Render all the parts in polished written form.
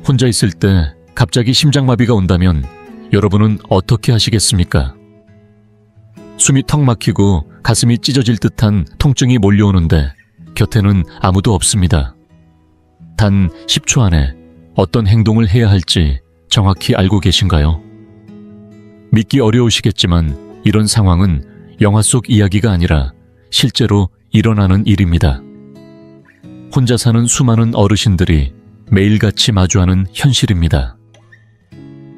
혼자 있을 때 갑자기 심장마비가 온다면 여러분은 어떻게 하시겠습니까? 숨이 턱 막히고 가슴이 찢어질 듯한 통증이 몰려오는데 곁에는 아무도 없습니다. 단 10초 안에 어떤 행동을 해야 할지 정확히 알고 계신가요? 믿기 어려우시겠지만 이런 상황은 영화 속 이야기가 아니라 실제로 일어나는 일입니다. 혼자 사는 수많은 어르신들이 매일같이 마주하는 현실입니다.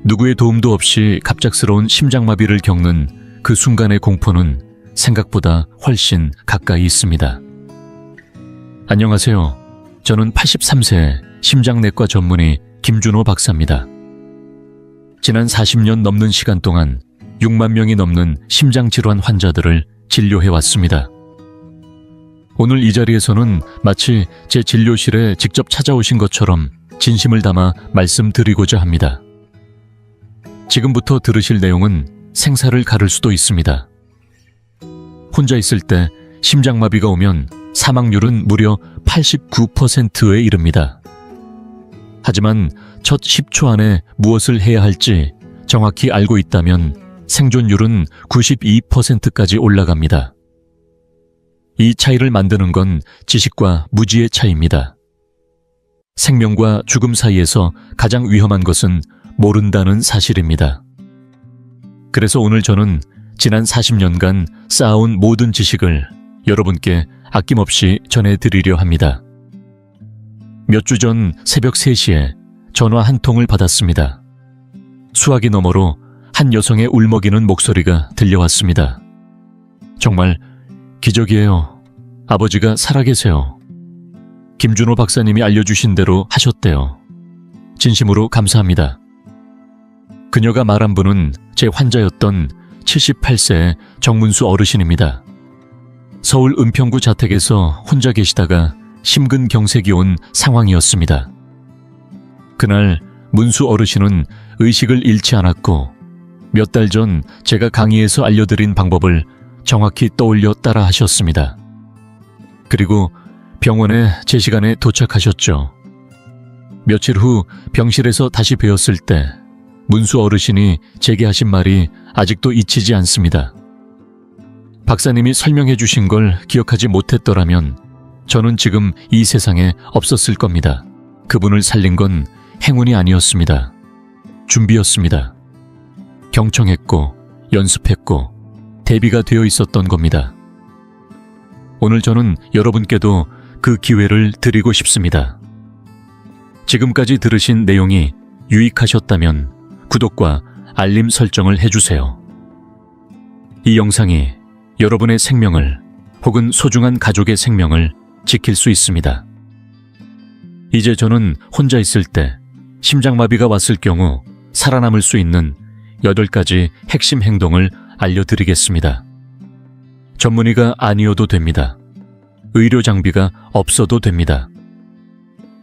누구의 도움도 없이 갑작스러운 심장마비를 겪는 그 순간의 공포는 생각보다 훨씬 가까이 있습니다. 안녕하세요. 저는 83세 심장내과 전문의 김준호 박사입니다. 지난 40년 넘는 시간 동안 6만 명이 넘는 심장질환 환자들을 진료해왔습니다. 오늘 이 자리에서는 마치 제 진료실에 직접 찾아오신 것처럼 진심을 담아 말씀드리고자 합니다. 지금부터 들으실 내용은 생사를 가를 수도 있습니다. 혼자 있을 때 심장마비가 오면 사망률은 무려 89%에 이릅니다. 하지만 첫 10초 안에 무엇을 해야 할지 정확히 알고 있다면 생존율은 92%까지 올라갑니다. 이 차이를 만드는 건 지식과 무지의 차이입니다. 생명과 죽음 사이에서 가장 위험한 것은 모른다는 사실입니다. 그래서 오늘 저는 지난 40년간 쌓아온 모든 지식을 여러분께 아낌없이 전해드리려 합니다. 몇 주 전 새벽 3시에 전화 한 통을 받았습니다. 수화기 너머로 한 여성의 울먹이는 목소리가 들려왔습니다. 정말 기적이에요. 아버지가 살아계세요. 김준호 박사님이 알려주신 대로 하셨대요. 진심으로 감사합니다. 그녀가 말한 분은 제 환자였던 78세의 정문수 어르신입니다. 서울 은평구 자택에서 혼자 계시다가 심근경색이 온 상황이었습니다. 그날 문수 어르신은 의식을 잃지 않았고 몇 달 전 제가 강의에서 알려드린 방법을 정확히 떠올려 따라 하셨습니다. 그리고 병원에 제 시간에 도착하셨죠. 며칠 후 병실에서 다시 뵈었을 때 문수 어르신이 제게 하신 말이 아직도 잊히지 않습니다. 박사님이 설명해 주신 걸 기억하지 못했더라면 저는 지금 이 세상에 없었을 겁니다. 그분을 살린 건 행운이 아니었습니다. 준비였습니다. 경청했고 연습했고 대비가 되어 있었던 겁니다. 오늘 저는 여러분께도 그 기회를 드리고 싶습니다. 지금까지 들으신 내용이 유익하셨다면 구독과 알림 설정을 해주세요. 이 영상이 여러분의 생명을 혹은 소중한 가족의 생명을 지킬 수 있습니다. 이제 저는 혼자 있을 때 심장마비가 왔을 경우 살아남을 수 있는 8가지 핵심 행동을 알려드리겠습니다. 전문의가 아니어도 됩니다. 의료 장비가 없어도 됩니다.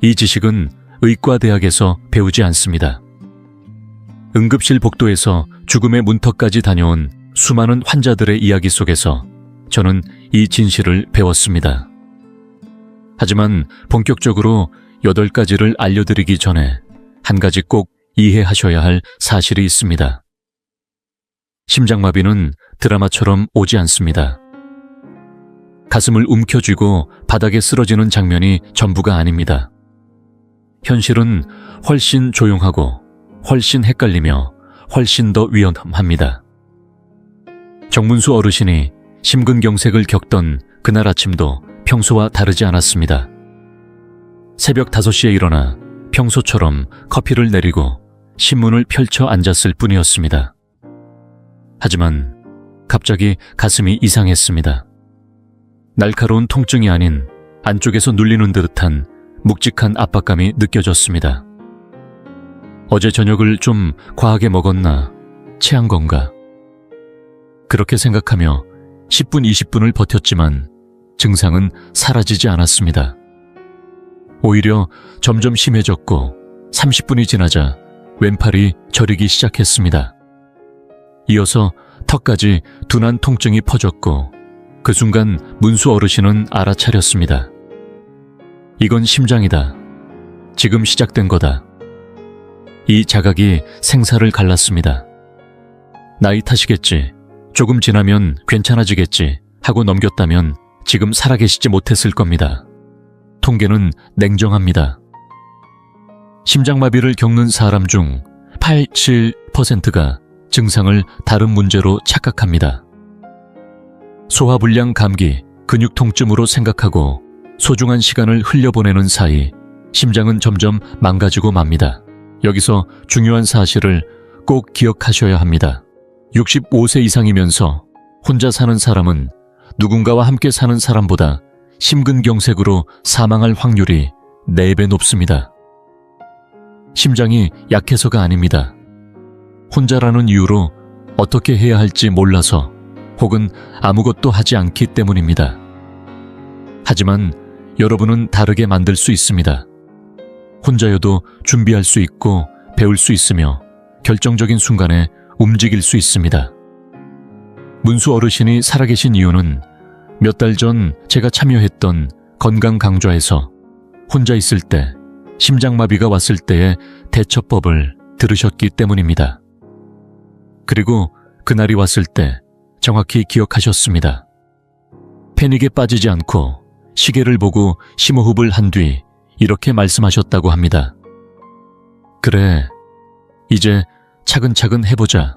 이 지식은 의과대학에서 배우지 않습니다. 응급실 복도에서 죽음의 문턱까지 다녀온 수많은 환자들의 이야기 속에서 저는 이 진실을 배웠습니다. 하지만 본격적으로 8가지를 알려드리기 전에 한 가지 꼭 이해하셔야 할 사실이 있습니다. 심장마비는 드라마처럼 오지 않습니다. 가슴을 움켜쥐고 바닥에 쓰러지는 장면이 전부가 아닙니다. 현실은 훨씬 조용하고 훨씬 헷갈리며 훨씬 더 위험합니다. 정문수 어르신이 심근경색을 겪던 그날 아침도 평소와 다르지 않았습니다. 새벽 5시에 일어나 평소처럼 커피를 내리고 신문을 펼쳐 앉았을 뿐이었습니다. 하지만 갑자기 가슴이 이상했습니다. 날카로운 통증이 아닌 안쪽에서 눌리는 듯한 묵직한 압박감이 느껴졌습니다. 어제 저녁을 좀 과하게 먹었나, 체한 건가? 그렇게 생각하며 10분, 20분을 버텼지만 증상은 사라지지 않았습니다. 오히려 점점 심해졌고 30분이 지나자 왼팔이 저리기 시작했습니다. 이어서 턱까지 둔한 통증이 퍼졌고 그 순간 문수 어르신은 알아차렸습니다. 이건 심장이다. 지금 시작된 거다. 이 자각이 생사를 갈랐습니다. 나이 탓이겠지, 조금 지나면 괜찮아지겠지 하고 넘겼다면 지금 살아계시지 못했을 겁니다. 통계는 냉정합니다. 심장마비를 겪는 사람 중 87%가 증상을 다른 문제로 착각합니다. 소화불량 감기, 근육 통증으로 생각하고 소중한 시간을 흘려보내는 사이 심장은 점점 망가지고 맙니다. 여기서 중요한 사실을 꼭 기억하셔야 합니다. 65세 이상이면서 혼자 사는 사람은 누군가와 함께 사는 사람보다 심근경색으로 사망할 확률이 4배 높습니다. 심장이 약해서가 아닙니다. 혼자라는 이유로 어떻게 해야 할지 몰라서 혹은 아무것도 하지 않기 때문입니다. 하지만 여러분은 다르게 만들 수 있습니다. 혼자여도 준비할 수 있고 배울 수 있으며 결정적인 순간에 움직일 수 있습니다. 문수 어르신이 살아계신 이유는 몇 달 전 제가 참여했던 건강 강좌에서 혼자 있을 때 심장마비가 왔을 때의 대처법을 들으셨기 때문입니다. 그리고 그날이 왔을 때 정확히 기억하셨습니다. 패닉에 빠지지 않고 시계를 보고 심호흡을 한 뒤 이렇게 말씀하셨다고 합니다. 그래, 이제 차근차근 해보자.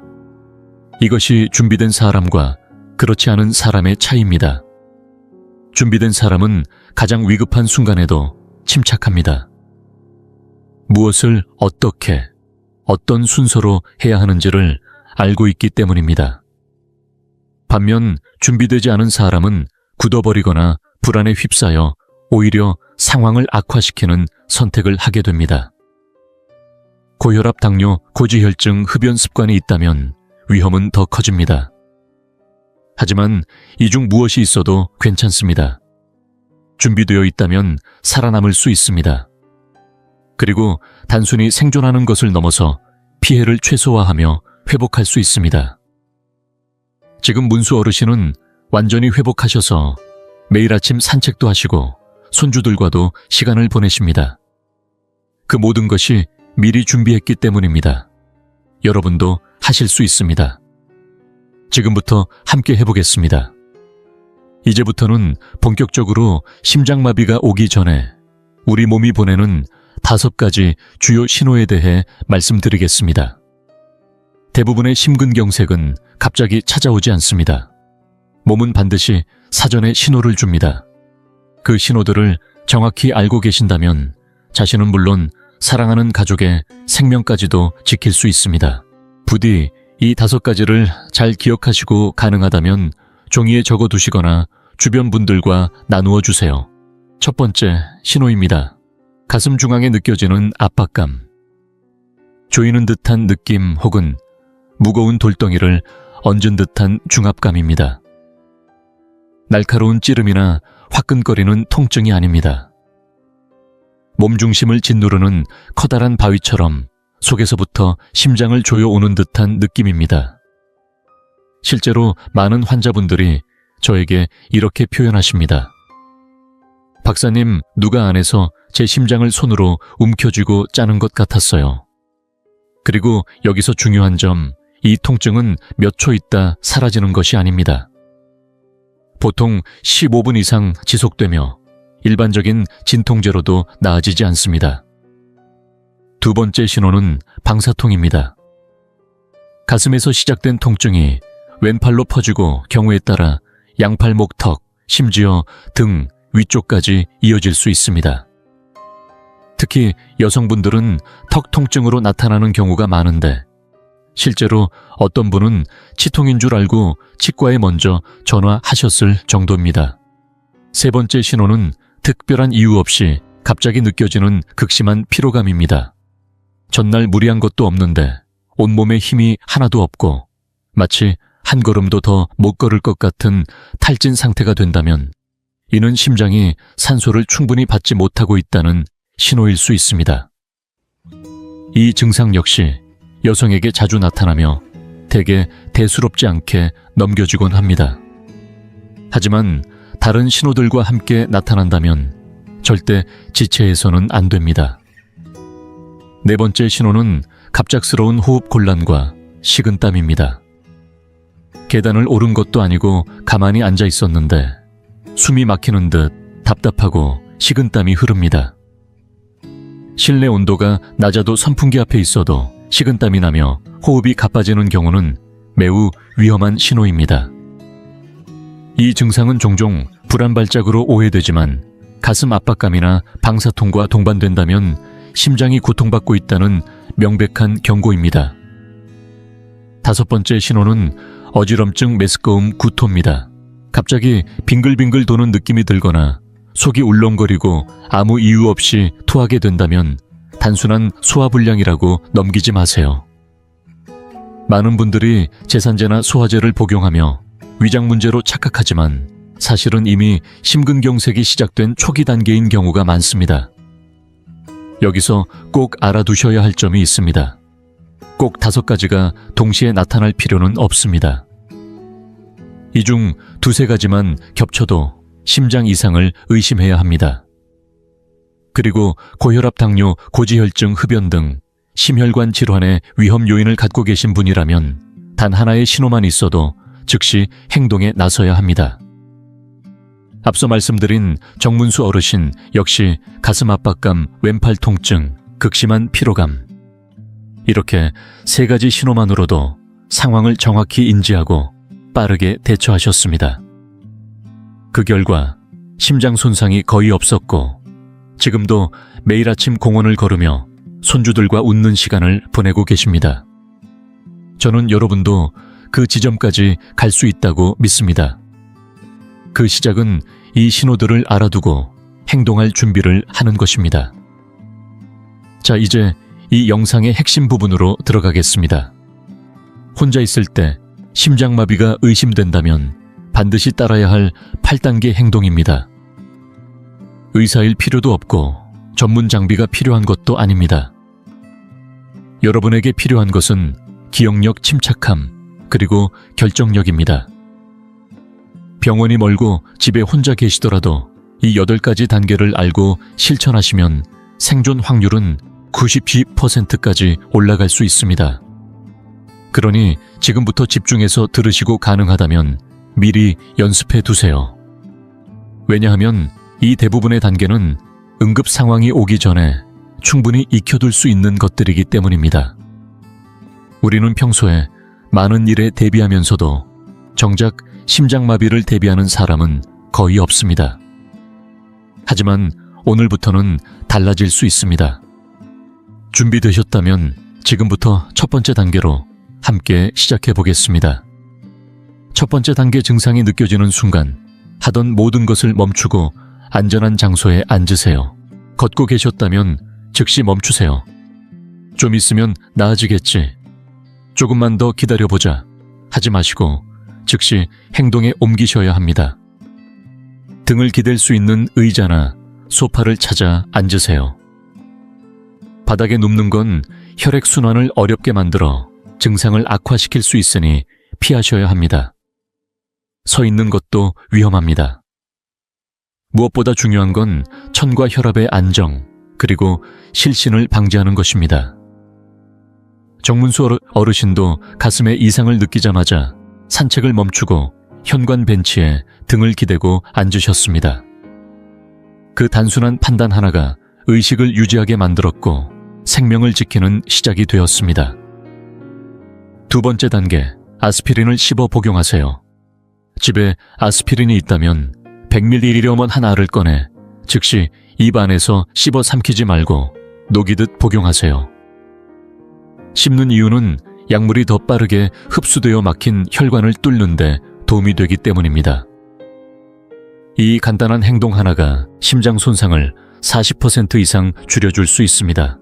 이것이 준비된 사람과 그렇지 않은 사람의 차이입니다. 준비된 사람은 가장 위급한 순간에도 침착합니다. 무엇을 어떻게, 어떤 순서로 해야 하는지를 알고 있기 때문입니다. 반면 준비되지 않은 사람은 굳어버리거나 불안에 휩싸여 오히려 상황을 악화시키는 선택을 하게 됩니다. 고혈압, 당뇨, 고지혈증, 흡연 습관이 있다면 위험은 더 커집니다. 하지만 이 중 무엇이 있어도 괜찮습니다. 준비되어 있다면 살아남을 수 있습니다. 그리고 단순히 생존하는 것을 넘어서 피해를 최소화하며 회복할 수 있습니다. 지금 문수 어르신은 완전히 회복하셔서 매일 아침 산책도 하시고 손주들과도 시간을 보내십니다. 그 모든 것이 미리 준비했기 때문입니다. 여러분도 하실 수 있습니다. 지금부터 함께 해보겠습니다. 이제부터는 본격적으로 심장마비가 오기 전에 우리 몸이 보내는 5가지 주요 신호에 대해 말씀드리겠습니다. 대부분의 심근경색은 갑자기 찾아오지 않습니다. 몸은 반드시 사전에 신호를 줍니다. 그 신호들을 정확히 알고 계신다면 자신은 물론 사랑하는 가족의 생명까지도 지킬 수 있습니다. 부디 이 5가지를 잘 기억하시고 가능하다면 종이에 적어두시거나 주변 분들과 나누어 주세요. 첫 번째 신호입니다. 가슴 중앙에 느껴지는 압박감. 조이는 듯한 느낌 혹은 무거운 돌덩이를 얹은 듯한 중압감입니다. 날카로운 찌름이나 화끈거리는 통증이 아닙니다. 몸 중심을 짓누르는 커다란 바위처럼 속에서부터 심장을 조여오는 듯한 느낌입니다. 실제로 많은 환자분들이 저에게 이렇게 표현하십니다. 박사님, 누가 안에서 제 심장을 손으로 움켜쥐고 짜는 것 같았어요. 그리고 여기서 중요한 점, 이 통증은 몇 초 있다 사라지는 것이 아닙니다. 보통 15분 이상 지속되며 일반적인 진통제로도 나아지지 않습니다. 두 번째 신호는 방사통입니다. 가슴에서 시작된 통증이 왼팔로 퍼지고 경우에 따라 양팔목 턱, 심지어 등 위쪽까지 이어질 수 있습니다. 특히 여성분들은 턱 통증으로 나타나는 경우가 많은데 실제로 어떤 분은 치통인 줄 알고 치과에 먼저 전화하셨을 정도입니다. 세 번째 신호는 특별한 이유 없이 갑자기 느껴지는 극심한 피로감입니다. 전날 무리한 것도 없는데 온몸에 힘이 하나도 없고 마치 한 걸음도 더 못 걸을 것 같은 탈진 상태가 된다면 이는 심장이 산소를 충분히 받지 못하고 있다는 신호일 수 있습니다. 이 증상 역시 여성에게 자주 나타나며 대개 대수롭지 않게 넘겨지곤 합니다. 하지만 다른 신호들과 함께 나타난다면 절대 지체해서는 안 됩니다. 네 번째 신호는 갑작스러운 호흡 곤란과 식은땀입니다. 계단을 오른 것도 아니고 가만히 앉아 있었는데 숨이 막히는 듯 답답하고 식은땀이 흐릅니다. 실내 온도가 낮아도 선풍기 앞에 있어도 식은땀이 나며 호흡이 가빠지는 경우는 매우 위험한 신호입니다. 이 증상은 종종 불안 발작으로 오해되지만 가슴 압박감이나 방사통과 동반된다면 심장이 고통받고 있다는 명백한 경고입니다. 5번째 신호는 어지럼증 메스꺼움 구토입니다. 갑자기 빙글빙글 도는 느낌이 들거나 속이 울렁거리고 아무 이유 없이 토하게 된다면 단순한 소화불량이라고 넘기지 마세요. 많은 분들이 제산제나 소화제를 복용하며 위장 문제로 착각하지만 사실은 이미 심근경색이 시작된 초기 단계인 경우가 많습니다. 여기서 꼭 알아두셔야 할 점이 있습니다. 꼭 5가지가 동시에 나타날 필요는 없습니다. 이 중 2-3가지만 겹쳐도 심장 이상을 의심해야 합니다. 그리고 고혈압, 당뇨, 고지혈증, 흡연 등 심혈관 질환의 위험 요인을 갖고 계신 분이라면 단 하나의 신호만 있어도 즉시 행동에 나서야 합니다. 앞서 말씀드린 정문수 어르신 역시 가슴 압박감, 왼팔 통증, 극심한 피로감. 이렇게 3가지 신호만으로도 상황을 정확히 인지하고 빠르게 대처하셨습니다. 그 결과 심장 손상이 거의 없었고 지금도 매일 아침 공원을 걸으며 손주들과 웃는 시간을 보내고 계십니다. 저는 여러분도 그 지점까지 갈 수 있다고 믿습니다. 그 시작은 이 신호들을 알아두고 행동할 준비를 하는 것입니다. 자, 이제 이 영상의 핵심 부분으로 들어가겠습니다. 혼자 있을 때 심장마비가 의심된다면 반드시 따라야 할 8단계 행동입니다. 의사일 필요도 없고 전문 장비가 필요한 것도 아닙니다. 여러분에게 필요한 것은 기억력 침착함, 그리고 결정력입니다. 병원이 멀고 집에 혼자 계시더라도 이 8가지 단계를 알고 실천하시면 생존 확률은 90%까지 올라갈 수 있습니다. 그러니 지금부터 집중해서 들으시고 가능하다면 미리 연습해 두세요. 왜냐하면 이 대부분의 단계는 응급 상황이 오기 전에 충분히 익혀둘 수 있는 것들이기 때문입니다. 우리는 평소에 많은 일에 대비하면서도 정작 심장마비를 대비하는 사람은 거의 없습니다. 하지만 오늘부터는 달라질 수 있습니다. 준비되셨다면 지금부터 1번째 단계로 함께 시작해 보겠습니다. 1번째 단계 증상이 느껴지는 순간 하던 모든 것을 멈추고 안전한 장소에 앉으세요. 걷고 계셨다면 즉시 멈추세요. 좀 있으면 나아지겠지. 조금만 더 기다려보자 하지 마시고 즉시 행동에 옮기셔야 합니다. 등을 기댈 수 있는 의자나 소파를 찾아 앉으세요. 바닥에 눕는 건 혈액순환을 어렵게 만들어 증상을 악화시킬 수 있으니 피하셔야 합니다. 서 있는 것도 위험합니다. 무엇보다 중요한 건 천과 혈압의 안정, 그리고 실신을 방지하는 것입니다. 정문수 어르신도 가슴에 이상을 느끼자마자 산책을 멈추고 현관 벤치에 등을 기대고 앉으셨습니다. 그 단순한 판단 하나가 의식을 유지하게 만들었고 생명을 지키는 시작이 되었습니다. 2번째 단계, 아스피린을 씹어 복용하세요. 집에 아스피린이 있다면 100ml 한 알을 꺼내 즉시 입 안에서 씹어 삼키지 말고 녹이듯 복용하세요. 씹는 이유는 약물이 더 빠르게 흡수되어 막힌 혈관을 뚫는 데 도움이 되기 때문입니다. 이 간단한 행동 하나가 심장 손상을 40% 이상 줄여줄 수 있습니다.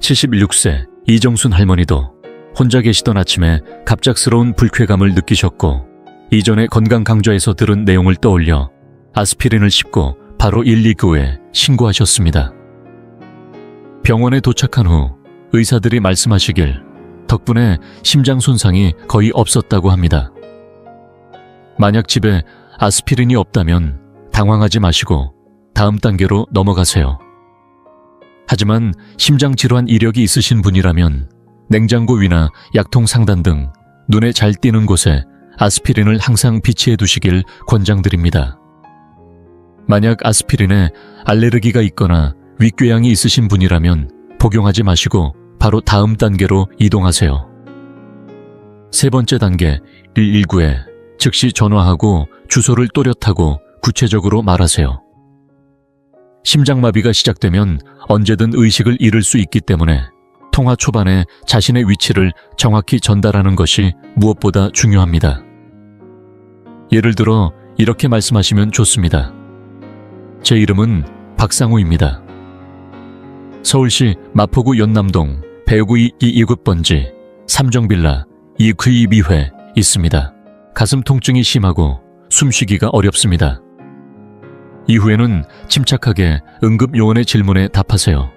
76세 이정순 할머니도 혼자 계시던 아침에 갑작스러운 불쾌감을 느끼셨고 이전에 건강 강좌에서 들은 내용을 떠올려 아스피린을 씹고 바로 119에 신고하셨습니다. 병원에 도착한 후 의사들이 말씀하시길 덕분에 심장 손상이 거의 없었다고 합니다. 만약 집에 아스피린이 없다면 당황하지 마시고 다음 단계로 넘어가세요. 하지만 심장 질환 이력이 있으신 분이라면 냉장고 위나 약통 상단 등 눈에 잘 띄는 곳에 아스피린을 항상 비치해 두시길 권장드립니다. 만약 아스피린에 알레르기가 있거나 윗궤양이 있으신 분이라면 복용하지 마시고 바로 다음 단계로 이동하세요. 세 번째 단계, 119에 즉시 전화하고 주소를 또렷하고 구체적으로 말하세요. 심장마비가 시작되면 언제든 의식을 잃을 수 있기 때문에 통화 초반에 자신의 위치를 정확히 전달하는 것이 무엇보다 중요합니다. 예를 들어 이렇게 말씀하시면 좋습니다. 제 이름은 박상우입니다. 서울시 마포구 연남동 배구이 2급번지 3정빌라 2회 있습니다. 가슴 통증이 심하고 숨쉬기가 어렵습니다. 이후에는 침착하게 응급요원의 질문에 답하세요.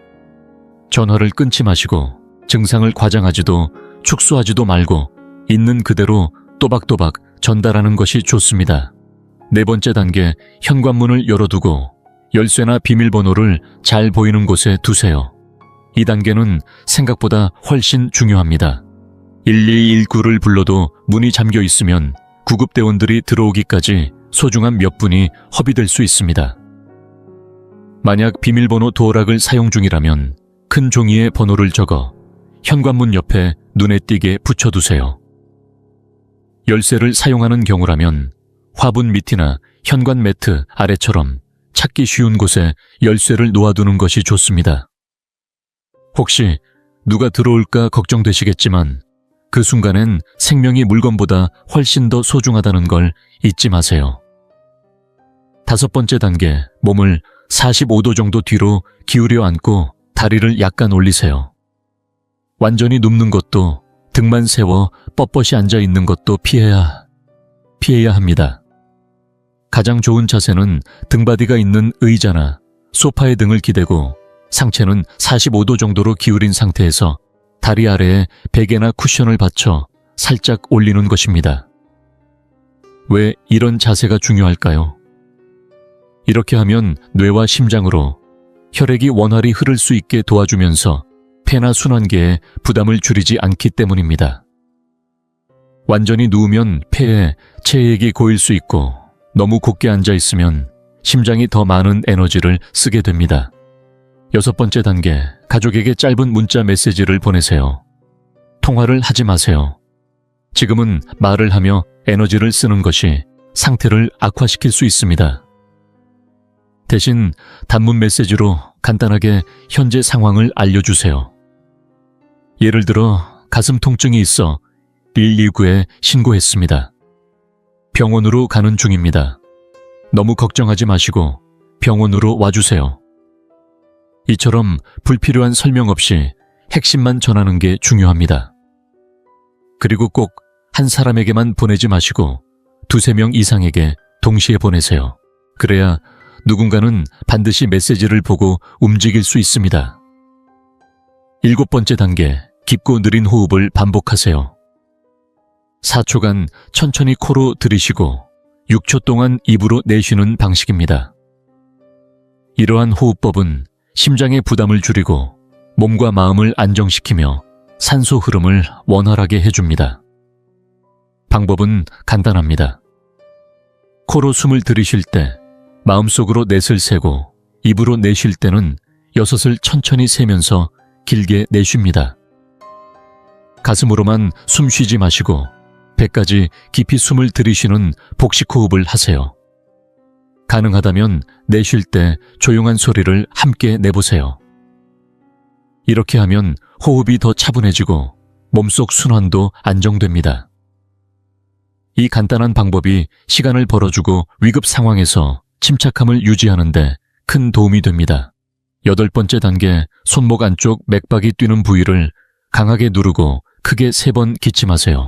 전화를 끊지 마시고 증상을 과장하지도 축소하지도 말고 있는 그대로 또박또박 전달하는 것이 좋습니다. 네 번째 단계, 현관문을 열어두고 열쇠나 비밀번호를 잘 보이는 곳에 두세요. 이 단계는 생각보다 훨씬 중요합니다. 1219를 불러도 문이 잠겨 있으면 구급대원들이 들어오기까지 소중한 몇 분이 허비될 수 있습니다. 만약 비밀번호 도어락을 사용 중이라면 큰 종이에 번호를 적어 현관문 옆에 눈에 띄게 붙여두세요. 열쇠를 사용하는 경우라면 화분 밑이나 현관 매트 아래처럼 찾기 쉬운 곳에 열쇠를 놓아두는 것이 좋습니다. 혹시 누가 들어올까 걱정되시겠지만 그 순간엔 생명이 물건보다 훨씬 더 소중하다는 걸 잊지 마세요. 다섯 번째 단계, 몸을 45도 정도 뒤로 기울여 앉고 다리를 약간 올리세요. 완전히 눕는 것도 등만 세워 뻣뻣이 앉아 있는 것도 피해야 합니다. 가장 좋은 자세는 등받이가 있는 의자나 소파에 등을 기대고 상체는 45도 정도로 기울인 상태에서 다리 아래에 베개나 쿠션을 받쳐 살짝 올리는 것입니다. 왜 이런 자세가 중요할까요? 이렇게 하면 뇌와 심장으로 혈액이 원활히 흐를 수 있게 도와주면서 폐나 순환계에 부담을 줄이지 않기 때문입니다. 완전히 누우면 폐에 체액이 고일 수 있고 너무 곧게 앉아 있으면 심장이 더 많은 에너지를 쓰게 됩니다. 여섯 번째 단계, 가족에게 짧은 문자 메시지를 보내세요. 통화를 하지 마세요. 지금은 말을 하며 에너지를 쓰는 것이 상태를 악화시킬 수 있습니다. 대신 단문 메시지로 간단하게 현재 상황을 알려주세요. 예를 들어 가슴 통증이 있어 119에 신고했습니다. 병원으로 가는 중입니다. 너무 걱정하지 마시고 병원으로 와주세요. 이처럼 불필요한 설명 없이 핵심만 전하는 게 중요합니다. 그리고 꼭 한 사람에게만 보내지 마시고 두세 명 이상에게 동시에 보내세요. 그래야 누군가는 반드시 메시지를 보고 움직일 수 있습니다. 일곱 번째 단계, 깊고 느린 호흡을 반복하세요. 4초간 천천히 코로 들이쉬고 6초 동안 입으로 내쉬는 방식입니다. 이러한 호흡법은 심장의 부담을 줄이고 몸과 마음을 안정시키며 산소 흐름을 원활하게 해줍니다. 방법은 간단합니다. 코로 숨을 들이쉴 때 마음속으로 넷을 세고 입으로 내쉴 때는 6을 천천히 세면서 길게 내쉽니다. 가슴으로만 숨 쉬지 마시고 배까지 깊이 숨을 들이쉬는 복식호흡을 하세요. 가능하다면 내쉴 때 조용한 소리를 함께 내보세요. 이렇게 하면 호흡이 더 차분해지고 몸속 순환도 안정됩니다. 이 간단한 방법이 시간을 벌어주고 위급 상황에서 침착함을 유지하는 데 큰 도움이 됩니다. 여덟 번째 단계, 손목 안쪽 맥박이 뛰는 부위를 강하게 누르고 크게 3번 기침하세요.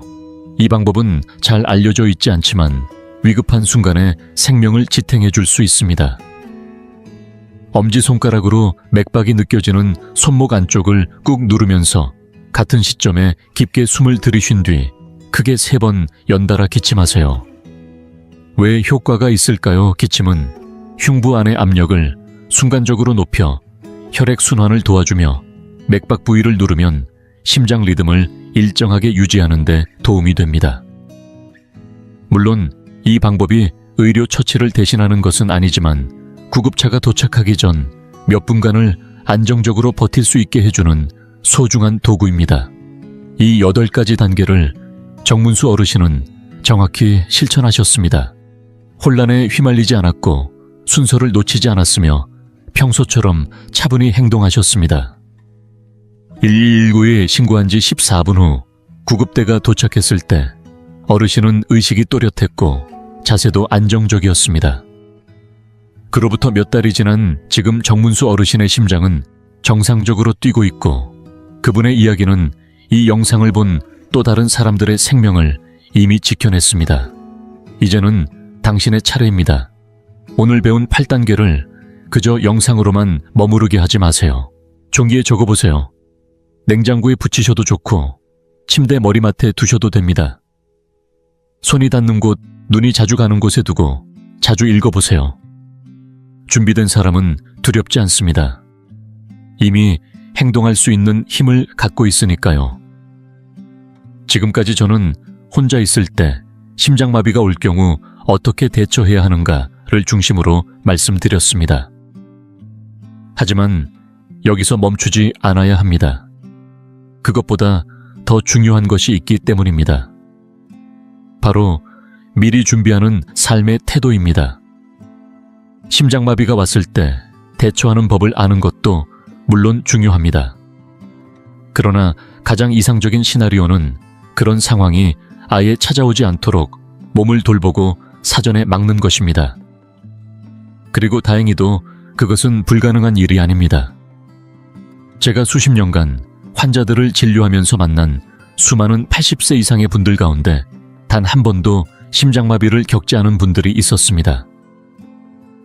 이 방법은 잘 알려져 있지 않지만 위급한 순간에 생명을 지탱해 줄 수 있습니다. 엄지손가락으로 맥박이 느껴지는 손목 안쪽을 꾹 누르면서 같은 시점에 깊게 숨을 들이쉰 뒤 크게 3번 연달아 기침하세요. 왜 효과가 있을까요? 기침은 흉부 안의 압력을 순간적으로 높여 혈액 순환을 도와주며 맥박 부위를 누르면 심장 리듬을 일정하게 유지하는 데 도움이 됩니다. 물론 이 방법이 의료 처치를 대신하는 것은 아니지만 구급차가 도착하기 전 몇 분간을 안정적으로 버틸 수 있게 해주는 소중한 도구입니다. 이 8가지 단계를 정문수 어르신은 정확히 실천하셨습니다. 혼란에 휘말리지 않았고 순서를 놓치지 않았으며 평소처럼 차분히 행동하셨습니다. 119에 신고한 지 14분 후 구급대가 도착했을 때 어르신은 의식이 또렷했고 자세도 안정적이었습니다. 그로부터 몇 달이 지난 지금 정문수 어르신의 심장은 정상적으로 뛰고 있고 그분의 이야기는 이 영상을 본 또 다른 사람들의 생명을 이미 지켜냈습니다. 이제는 당신의 차례입니다. 오늘 배운 8단계를 그저 영상으로만 머무르게 하지 마세요. 종이에 적어보세요. 냉장고에 붙이셔도 좋고 침대 머리맡에 두셔도 됩니다. 손이 닿는 곳, 눈이 자주 가는 곳에 두고 자주 읽어보세요. 준비된 사람은 두렵지 않습니다. 이미 행동할 수 있는 힘을 갖고 있으니까요. 지금까지 저는 혼자 있을 때 심장마비가 올 경우 어떻게 대처해야 하는가를 중심으로 말씀드렸습니다. 하지만 여기서 멈추지 않아야 합니다. 그것보다 더 중요한 것이 있기 때문입니다. 바로 미리 준비하는 삶의 태도입니다. 심장마비가 왔을 때 대처하는 법을 아는 것도 물론 중요합니다. 그러나 가장 이상적인 시나리오는 그런 상황이 아예 찾아오지 않도록 몸을 돌보고 사전에 막는 것입니다. 그리고 다행히도 그것은 불가능한 일이 아닙니다. 제가 수십 년간 환자들을 진료하면서 만난 수많은 80세 이상의 분들 가운데 단 한 번도 심장마비를 겪지 않은 분들이 있었습니다.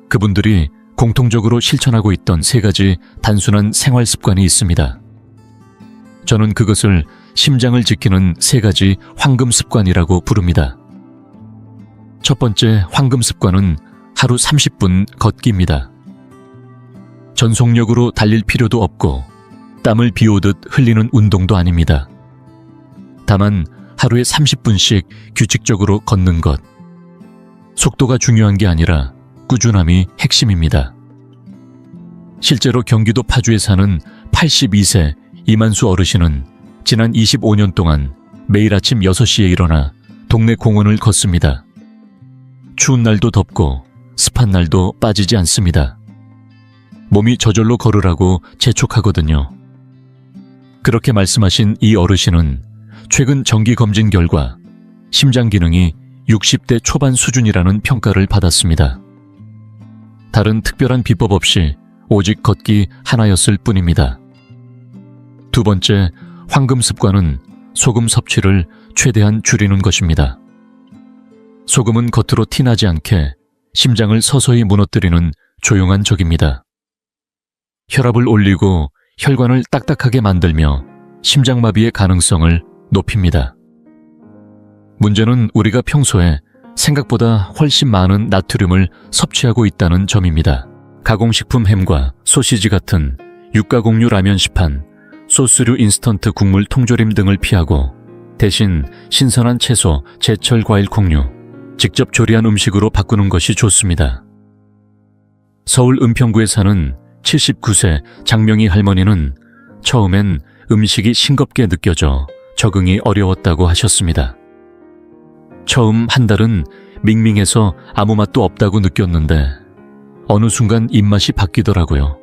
그분들이 공통적으로 실천하고 있던 3가지 단순한 생활 습관이 있습니다. 저는 그것을 심장을 지키는 3가지 황금 습관이라고 부릅니다. 첫 번째 황금 습관은 하루 30분 걷기입니다. 전속력으로 달릴 필요도 없고 땀을 비오듯 흘리는 운동도 아닙니다. 다만 하루에 30분씩 규칙적으로 걷는 것. 속도가 중요한 게 아니라 꾸준함이 핵심입니다. 실제로 경기도 파주에 사는 82세 이만수 어르신은 지난 25년 동안 매일 아침 6시에 일어나 동네 공원을 걷습니다. 추운 날도 덥고 습한 날도 빠지지 않습니다. 몸이 저절로 걸으라고 재촉하거든요. 그렇게 말씀하신 이 어르신은 최근 정기검진 결과 심장 기능이 60대 초반 수준이라는 평가를 받았습니다. 다른 특별한 비법 없이 오직 걷기 하나였을 뿐입니다. 두 번째 황금 습관은 소금 섭취를 최대한 줄이는 것입니다. 소금은 겉으로 티나지 않게 심장을 서서히 무너뜨리는 조용한 적입니다. 혈압을 올리고 혈관을 딱딱하게 만들며 심장마비의 가능성을 높입니다. 문제는 우리가 평소에 생각보다 훨씬 많은 나트륨을 섭취하고 있다는 점입니다. 가공식품 햄과 소시지 같은 유가공유 라면 시판, 소스류 인스턴트 국물 통조림 등을 피하고 대신 신선한 채소, 제철 과일 콩류, 직접 조리한 음식으로 바꾸는 것이 좋습니다. 서울 은평구에 사는 79세 장명희 할머니는 처음엔 음식이 싱겁게 느껴져 적응이 어려웠다고 하셨습니다. 처음 한 달은 밍밍해서 아무 맛도 없다고 느꼈는데 어느 순간 입맛이 바뀌더라고요.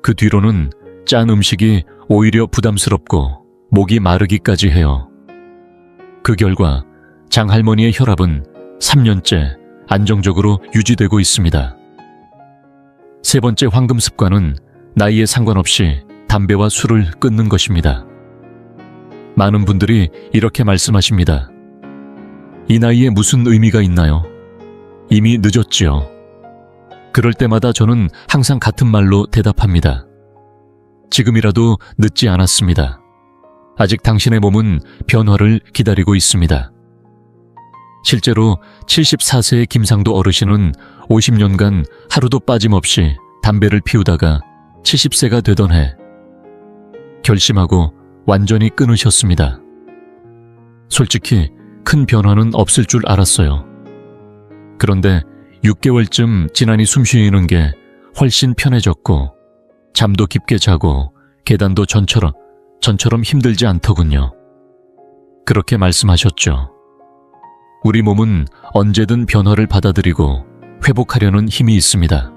그 뒤로는 짠 음식이 오히려 부담스럽고 목이 마르기까지 해요. 그 결과 장할머니의 혈압은 3년째 안정적으로 유지되고 있습니다. 세 번째 황금 습관은 나이에 상관없이 담배와 술을 끊는 것입니다. 많은 분들이 이렇게 말씀하십니다. 이 나이에 무슨 의미가 있나요? 이미 늦었지요. 그럴 때마다 저는 항상 같은 말로 대답합니다. 지금이라도 늦지 않았습니다. 아직 당신의 몸은 변화를 기다리고 있습니다. 실제로 74세의 김상도 어르신은 50년간 하루도 빠짐없이 담배를 피우다가 70세가 되던 해 결심하고 완전히 끊으셨습니다. 솔직히 큰 변화는 없을 줄 알았어요. 그런데 6개월쯤 지나니 숨 쉬는 게 훨씬 편해졌고 잠도 깊게 자고 계단도 전처럼 힘들지 않더군요. 그렇게 말씀하셨죠. 우리 몸은 언제든 변화를 받아들이고 회복하려는 힘이 있습니다.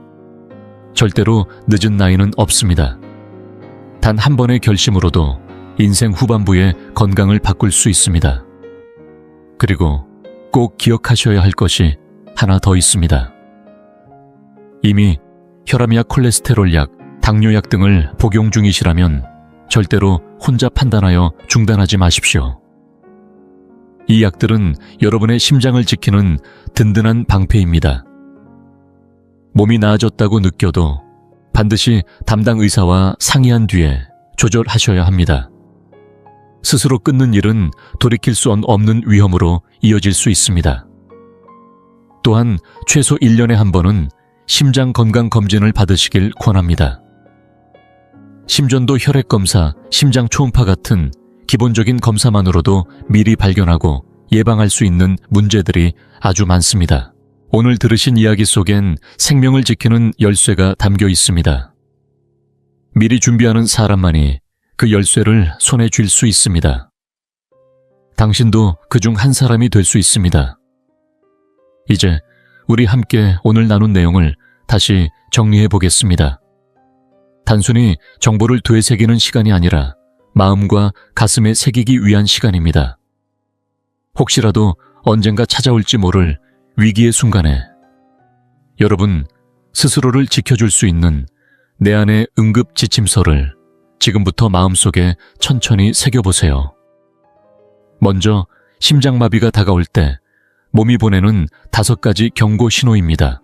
절대로 늦은 나이는 없습니다. 단 한 번의 결심으로도 인생 후반부의 건강을 바꿀 수 있습니다. 그리고 꼭 기억하셔야 할 것이 하나 더 있습니다. 이미 혈압약, 콜레스테롤약, 당뇨약 등을 복용 중이시라면 절대로 혼자 판단하여 중단하지 마십시오. 이 약들은 여러분의 심장을 지키는 든든한 방패입니다. 몸이 나아졌다고 느껴도 반드시 담당 의사와 상의한 뒤에 조절하셔야 합니다. 스스로 끊는 일은 돌이킬 수 없는 위험으로 이어질 수 있습니다. 또한 최소 1년에 한 번은 심장 건강 검진을 받으시길 권합니다. 심전도 혈액검사, 심장 초음파 같은 기본적인 검사만으로도 미리 발견하고 예방할 수 있는 문제들이 아주 많습니다. 오늘 들으신 이야기 속엔 생명을 지키는 열쇠가 담겨 있습니다. 미리 준비하는 사람만이 그 열쇠를 손에 쥘 수 있습니다. 당신도 그중 한 사람이 될 수 있습니다. 이제 우리 함께 오늘 나눈 내용을 다시 정리해 보겠습니다. 단순히 정보를 되새기는 시간이 아니라 마음과 가슴에 새기기 위한 시간입니다. 혹시라도 언젠가 찾아올지 모를 위기의 순간에 여러분 스스로를 지켜줄 수 있는 내 안의 응급 지침서를 지금부터 마음속에 천천히 새겨보세요. 먼저 심장마비가 다가올 때 몸이 보내는 5가지 경고 신호입니다.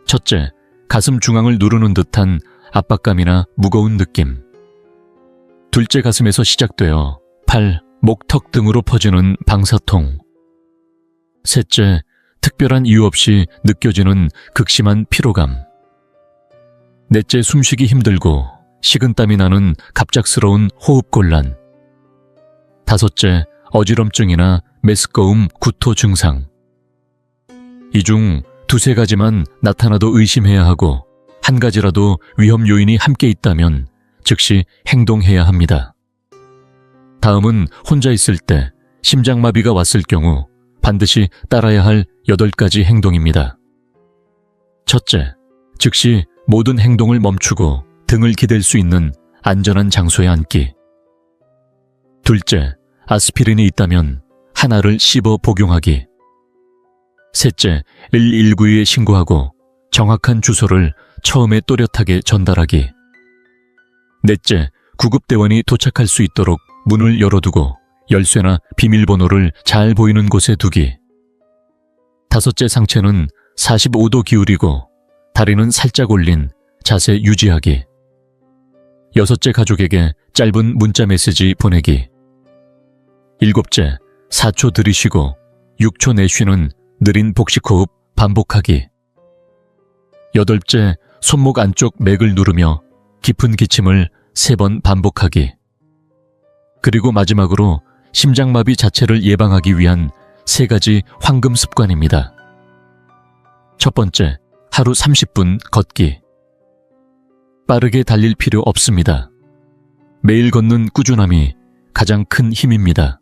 첫째, 가슴 중앙을 누르는 듯한 압박감이나 무거운 느낌. 둘째, 가슴에서 시작되어 팔, 목, 턱 등으로 퍼지는 방사통. 셋째, 특별한 이유 없이 느껴지는 극심한 피로감. 넷째, 숨쉬기 힘들고 식은땀이 나는 갑작스러운 호흡곤란. 다섯째, 어지럼증이나 메스꺼움, 구토 증상. 이 중 2-3가지만 나타나도 의심해야 하고 한 가지라도 위험 요인이 함께 있다면 즉시 행동해야 합니다. 다음은 혼자 있을 때 심장마비가 왔을 경우 반드시 따라야 할 8가지 행동입니다. 첫째, 즉시 모든 행동을 멈추고 등을 기댈 수 있는 안전한 장소에 앉기. 둘째, 아스피린이 있다면 하나를 씹어 복용하기. 셋째, 119에 신고하고 정확한 주소를 처음에 또렷하게 전달하기. 넷째, 구급대원이 도착할 수 있도록 문을 열어두고 열쇠나 비밀번호를 잘 보이는 곳에 두기. 다섯째, 상체는 45도 기울이고 다리는 살짝 올린 자세 유지하기. 여섯째, 가족에게 짧은 문자 메시지 보내기. 일곱째, 4초 들이쉬고 6초 내쉬는 느린 복식호흡 반복하기. 여덟째, 손목 안쪽 맥을 누르며 깊은 기침을 3번 반복하기. 그리고 마지막으로 심장마비 자체를 예방하기 위한 3가지 황금 습관입니다. 첫 번째, 하루 30분 걷기. 빠르게 달릴 필요 없습니다. 매일 걷는 꾸준함이 가장 큰 힘입니다.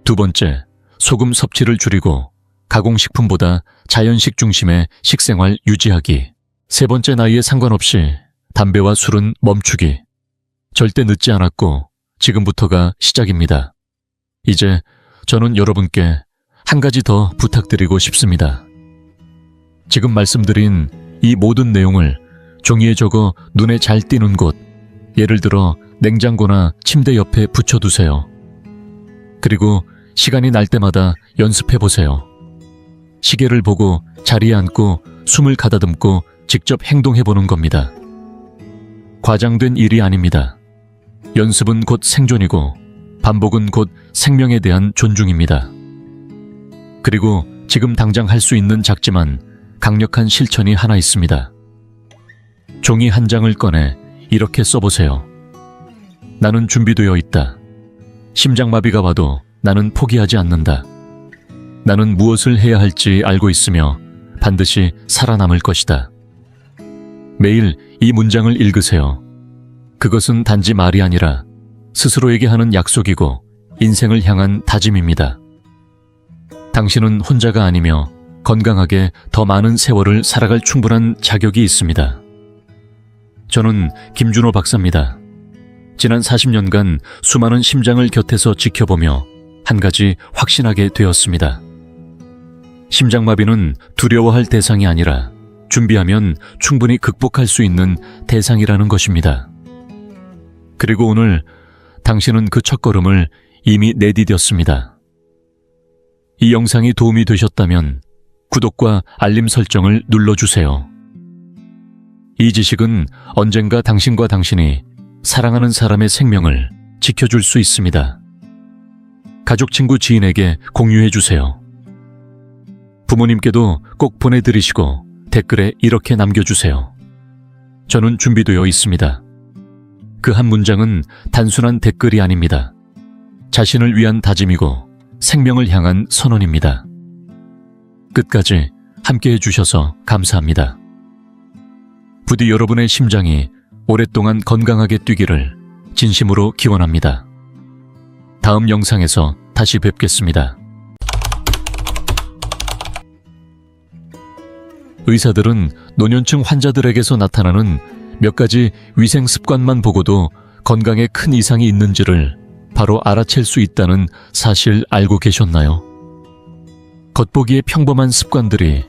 두 번째, 소금 섭취를 줄이고 가공식품보다 자연식 중심의 식생활 유지하기. 세 번째, 나이에 상관없이 담배와 술은 멈추기. 절대 늦지 않았고 지금부터가 시작입니다. 이제 저는 여러분께 한 가지 더 부탁드리고 싶습니다. 지금 말씀드린 이 모든 내용을 종이에 적어 눈에 잘 띄는 곳, 예를 들어 냉장고나 침대 옆에 붙여두세요. 그리고 시간이 날 때마다 연습해보세요. 시계를 보고 자리에 앉고 숨을 가다듬고 직접 행동해보는 겁니다. 과장된 일이 아닙니다. 연습은 곧 생존이고 반복은 곧 생명에 대한 존중입니다. 그리고 지금 당장 할 수 있는 작지만 강력한 실천이 하나 있습니다. 종이 한 장을 꺼내 이렇게 써보세요. 나는 준비되어 있다. 심장마비가 와도 나는 포기하지 않는다. 나는 무엇을 해야 할지 알고 있으며 반드시 살아남을 것이다. 매일 이 문장을 읽으세요. 그것은 단지 말이 아니라 스스로에게 하는 약속이고 인생을 향한 다짐입니다. 당신은 혼자가 아니며 건강하게 더 많은 세월을 살아갈 충분한 자격이 있습니다. 저는 김준호 박사입니다. 지난 40년간 수많은 심장을 곁에서 지켜보며 한 가지 확신하게 되었습니다. 심장마비는 두려워할 대상이 아니라 준비하면 충분히 극복할 수 있는 대상이라는 것입니다. 그리고 오늘 당신은 그 첫걸음을 이미 내디뎠습니다. 이 영상이 도움이 되셨다면 구독과 알림 설정을 눌러주세요. 이 지식은 언젠가 당신과 당신이 사랑하는 사람의 생명을 지켜줄 수 있습니다. 가족, 친구, 지인에게 공유해주세요. 부모님께도 꼭 보내드리시고 댓글에 이렇게 남겨주세요. 저는 준비되어 있습니다. 그 한 문장은 단순한 댓글이 아닙니다. 자신을 위한 다짐이고 생명을 향한 선언입니다. 끝까지 함께 해주셔서 감사합니다. 부디 여러분의 심장이 오랫동안 건강하게 뛰기를 진심으로 기원합니다. 다음 영상에서 다시 뵙겠습니다. 의사들은 노년층 환자들에게서 나타나는 몇 가지 위생 습관만 보고도 건강에 큰 이상이 있는지를 바로 알아챌 수 있다는 사실 알고 계셨나요? 겉보기에 평범한 습관들이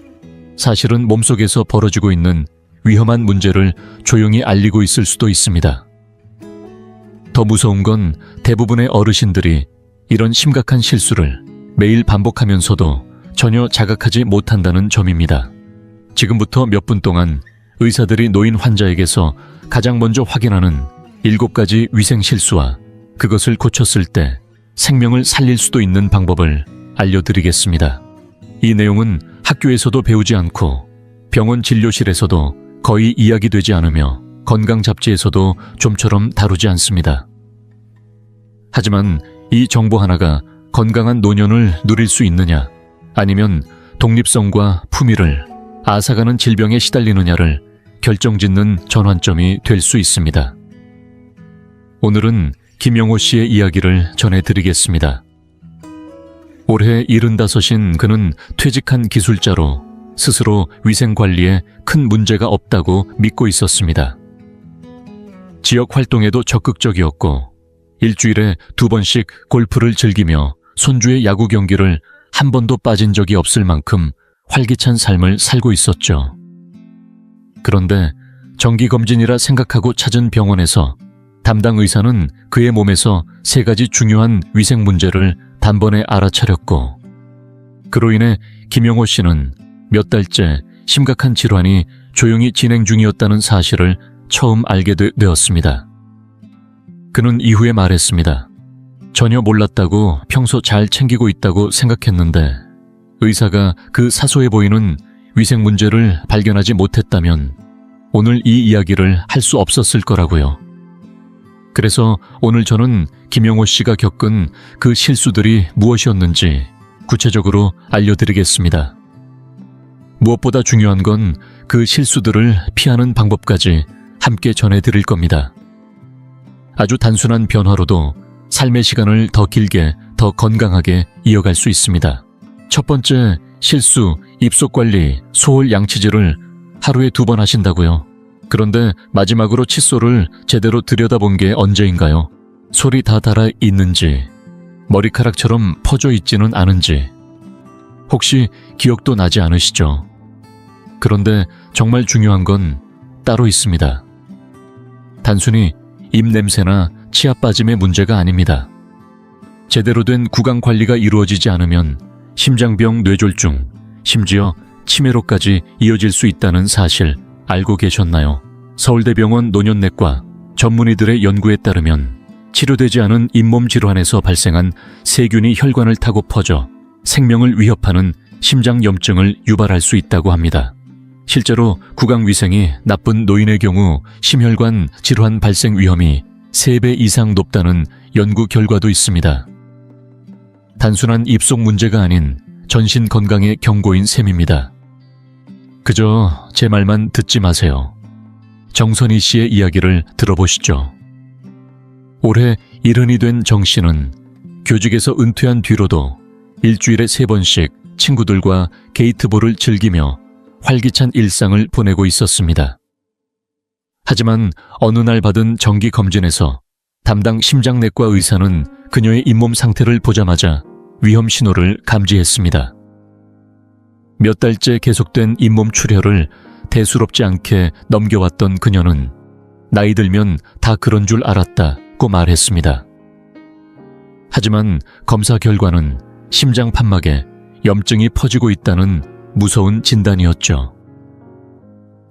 사실은 몸속에서 벌어지고 있는 위험한 문제를 조용히 알리고 있을 수도 있습니다. 더 무서운 건 대부분의 어르신들이 이런 심각한 실수를 매일 반복하면서도 전혀 자각하지 못한다는 점입니다. 지금부터 몇 분 동안 의사들이 노인 환자에게서 가장 먼저 확인하는 7가지 위생 실수와 그것을 고쳤을 때 생명을 살릴 수도 있는 방법을 알려드리겠습니다. 이 내용은 학교에서도 배우지 않고 병원 진료실에서도 거의 이야기되지 않으며 건강 잡지에서도 좀처럼 다루지 않습니다. 하지만 이 정보 하나가 건강한 노년을 누릴 수 있느냐, 아니면 독립성과 품위를 앗아가는 질병에 시달리느냐를 결정짓는 전환점이 될 수 있습니다. 오늘은 김영호 씨의 이야기를 전해드리겠습니다. 올해 75인 그는 퇴직한 기술자로 스스로 위생관리에 큰 문제가 없다고 믿고 있었습니다. 지역 활동에도 적극적이었고 일주일에 2번씩 골프를 즐기며 손주의 야구 경기를 한 번도 빠진 적이 없을 만큼 활기찬 삶을 살고 있었죠. 그런데 정기검진이라 생각하고 찾은 병원에서 담당 의사는 그의 몸에서 3가지 중요한 위생 문제를 단번에 알아차렸고, 그로 인해 김영호 씨는 몇 달째 심각한 질환이 조용히 진행 중이었다는 사실을 처음 알게 되었습니다. 그는 이후에 말했습니다. 전혀 몰랐다고 평소 잘 챙기고 있다고 생각했는데 의사가 그 사소해 보이는 위생 문제를 발견하지 못했다면 오늘 이 이야기를 할 수 없었을 거라고요. 그래서 오늘 저는 김영호 씨가 겪은 그 실수들이 무엇이었는지 구체적으로 알려드리겠습니다. 무엇보다 중요한 건 그 실수들을 피하는 방법까지 함께 전해드릴 겁니다. 아주 단순한 변화로도 삶의 시간을 더 길게, 더 건강하게 이어갈 수 있습니다. 첫 번째 실수, 입속관리, 소홀 양치질을 하루에 2번 하신다고요. 그런데 마지막으로 칫솔을 제대로 들여다본 게 언제인가요? 솔이 다 닳아 있는지, 머리카락처럼 퍼져 있지는 않은지, 혹시 기억도 나지 않으시죠? 그런데 정말 중요한 건 따로 있습니다. 단순히 입냄새나 치아 빠짐의 문제가 아닙니다. 제대로 된 구강 관리가 이루어지지 않으면 심장병, 뇌졸중, 심지어 치매로까지 이어질 수 있다는 사실 알고 계셨나요? 서울대병원 노년내과 전문의들의 연구에 따르면 치료되지 않은 잇몸 질환에서 발생한 세균이 혈관을 타고 퍼져 생명을 위협하는 심장염증을 유발할 수 있다고 합니다. 실제로 구강위생이 나쁜 노인의 경우 심혈관 질환 발생 위험이 3배 이상 높다는 연구 결과도 있습니다. 단순한 입속 문제가 아닌 전신 건강의 경고인 셈입니다. 그저 제 말만 듣지 마세요. 정선희 씨의 이야기를 들어보시죠. 올해 70이 된 정 씨는 교직에서 은퇴한 뒤로도 일주일에 3번씩 친구들과 게이트볼을 즐기며 활기찬 일상을 보내고 있었습니다. 하지만 어느 날 받은 정기 검진에서 담당 심장내과 의사는 그녀의 잇몸 상태를 보자마자 위험 신호를 감지했습니다. 몇 달째 계속된 잇몸 출혈을 대수롭지 않게 넘겨왔던 그녀는 나이 들면 다 그런 줄 알았다고 말했습니다. 하지만 검사 결과는 심장 판막에 염증이 퍼지고 있다는 무서운 진단이었죠.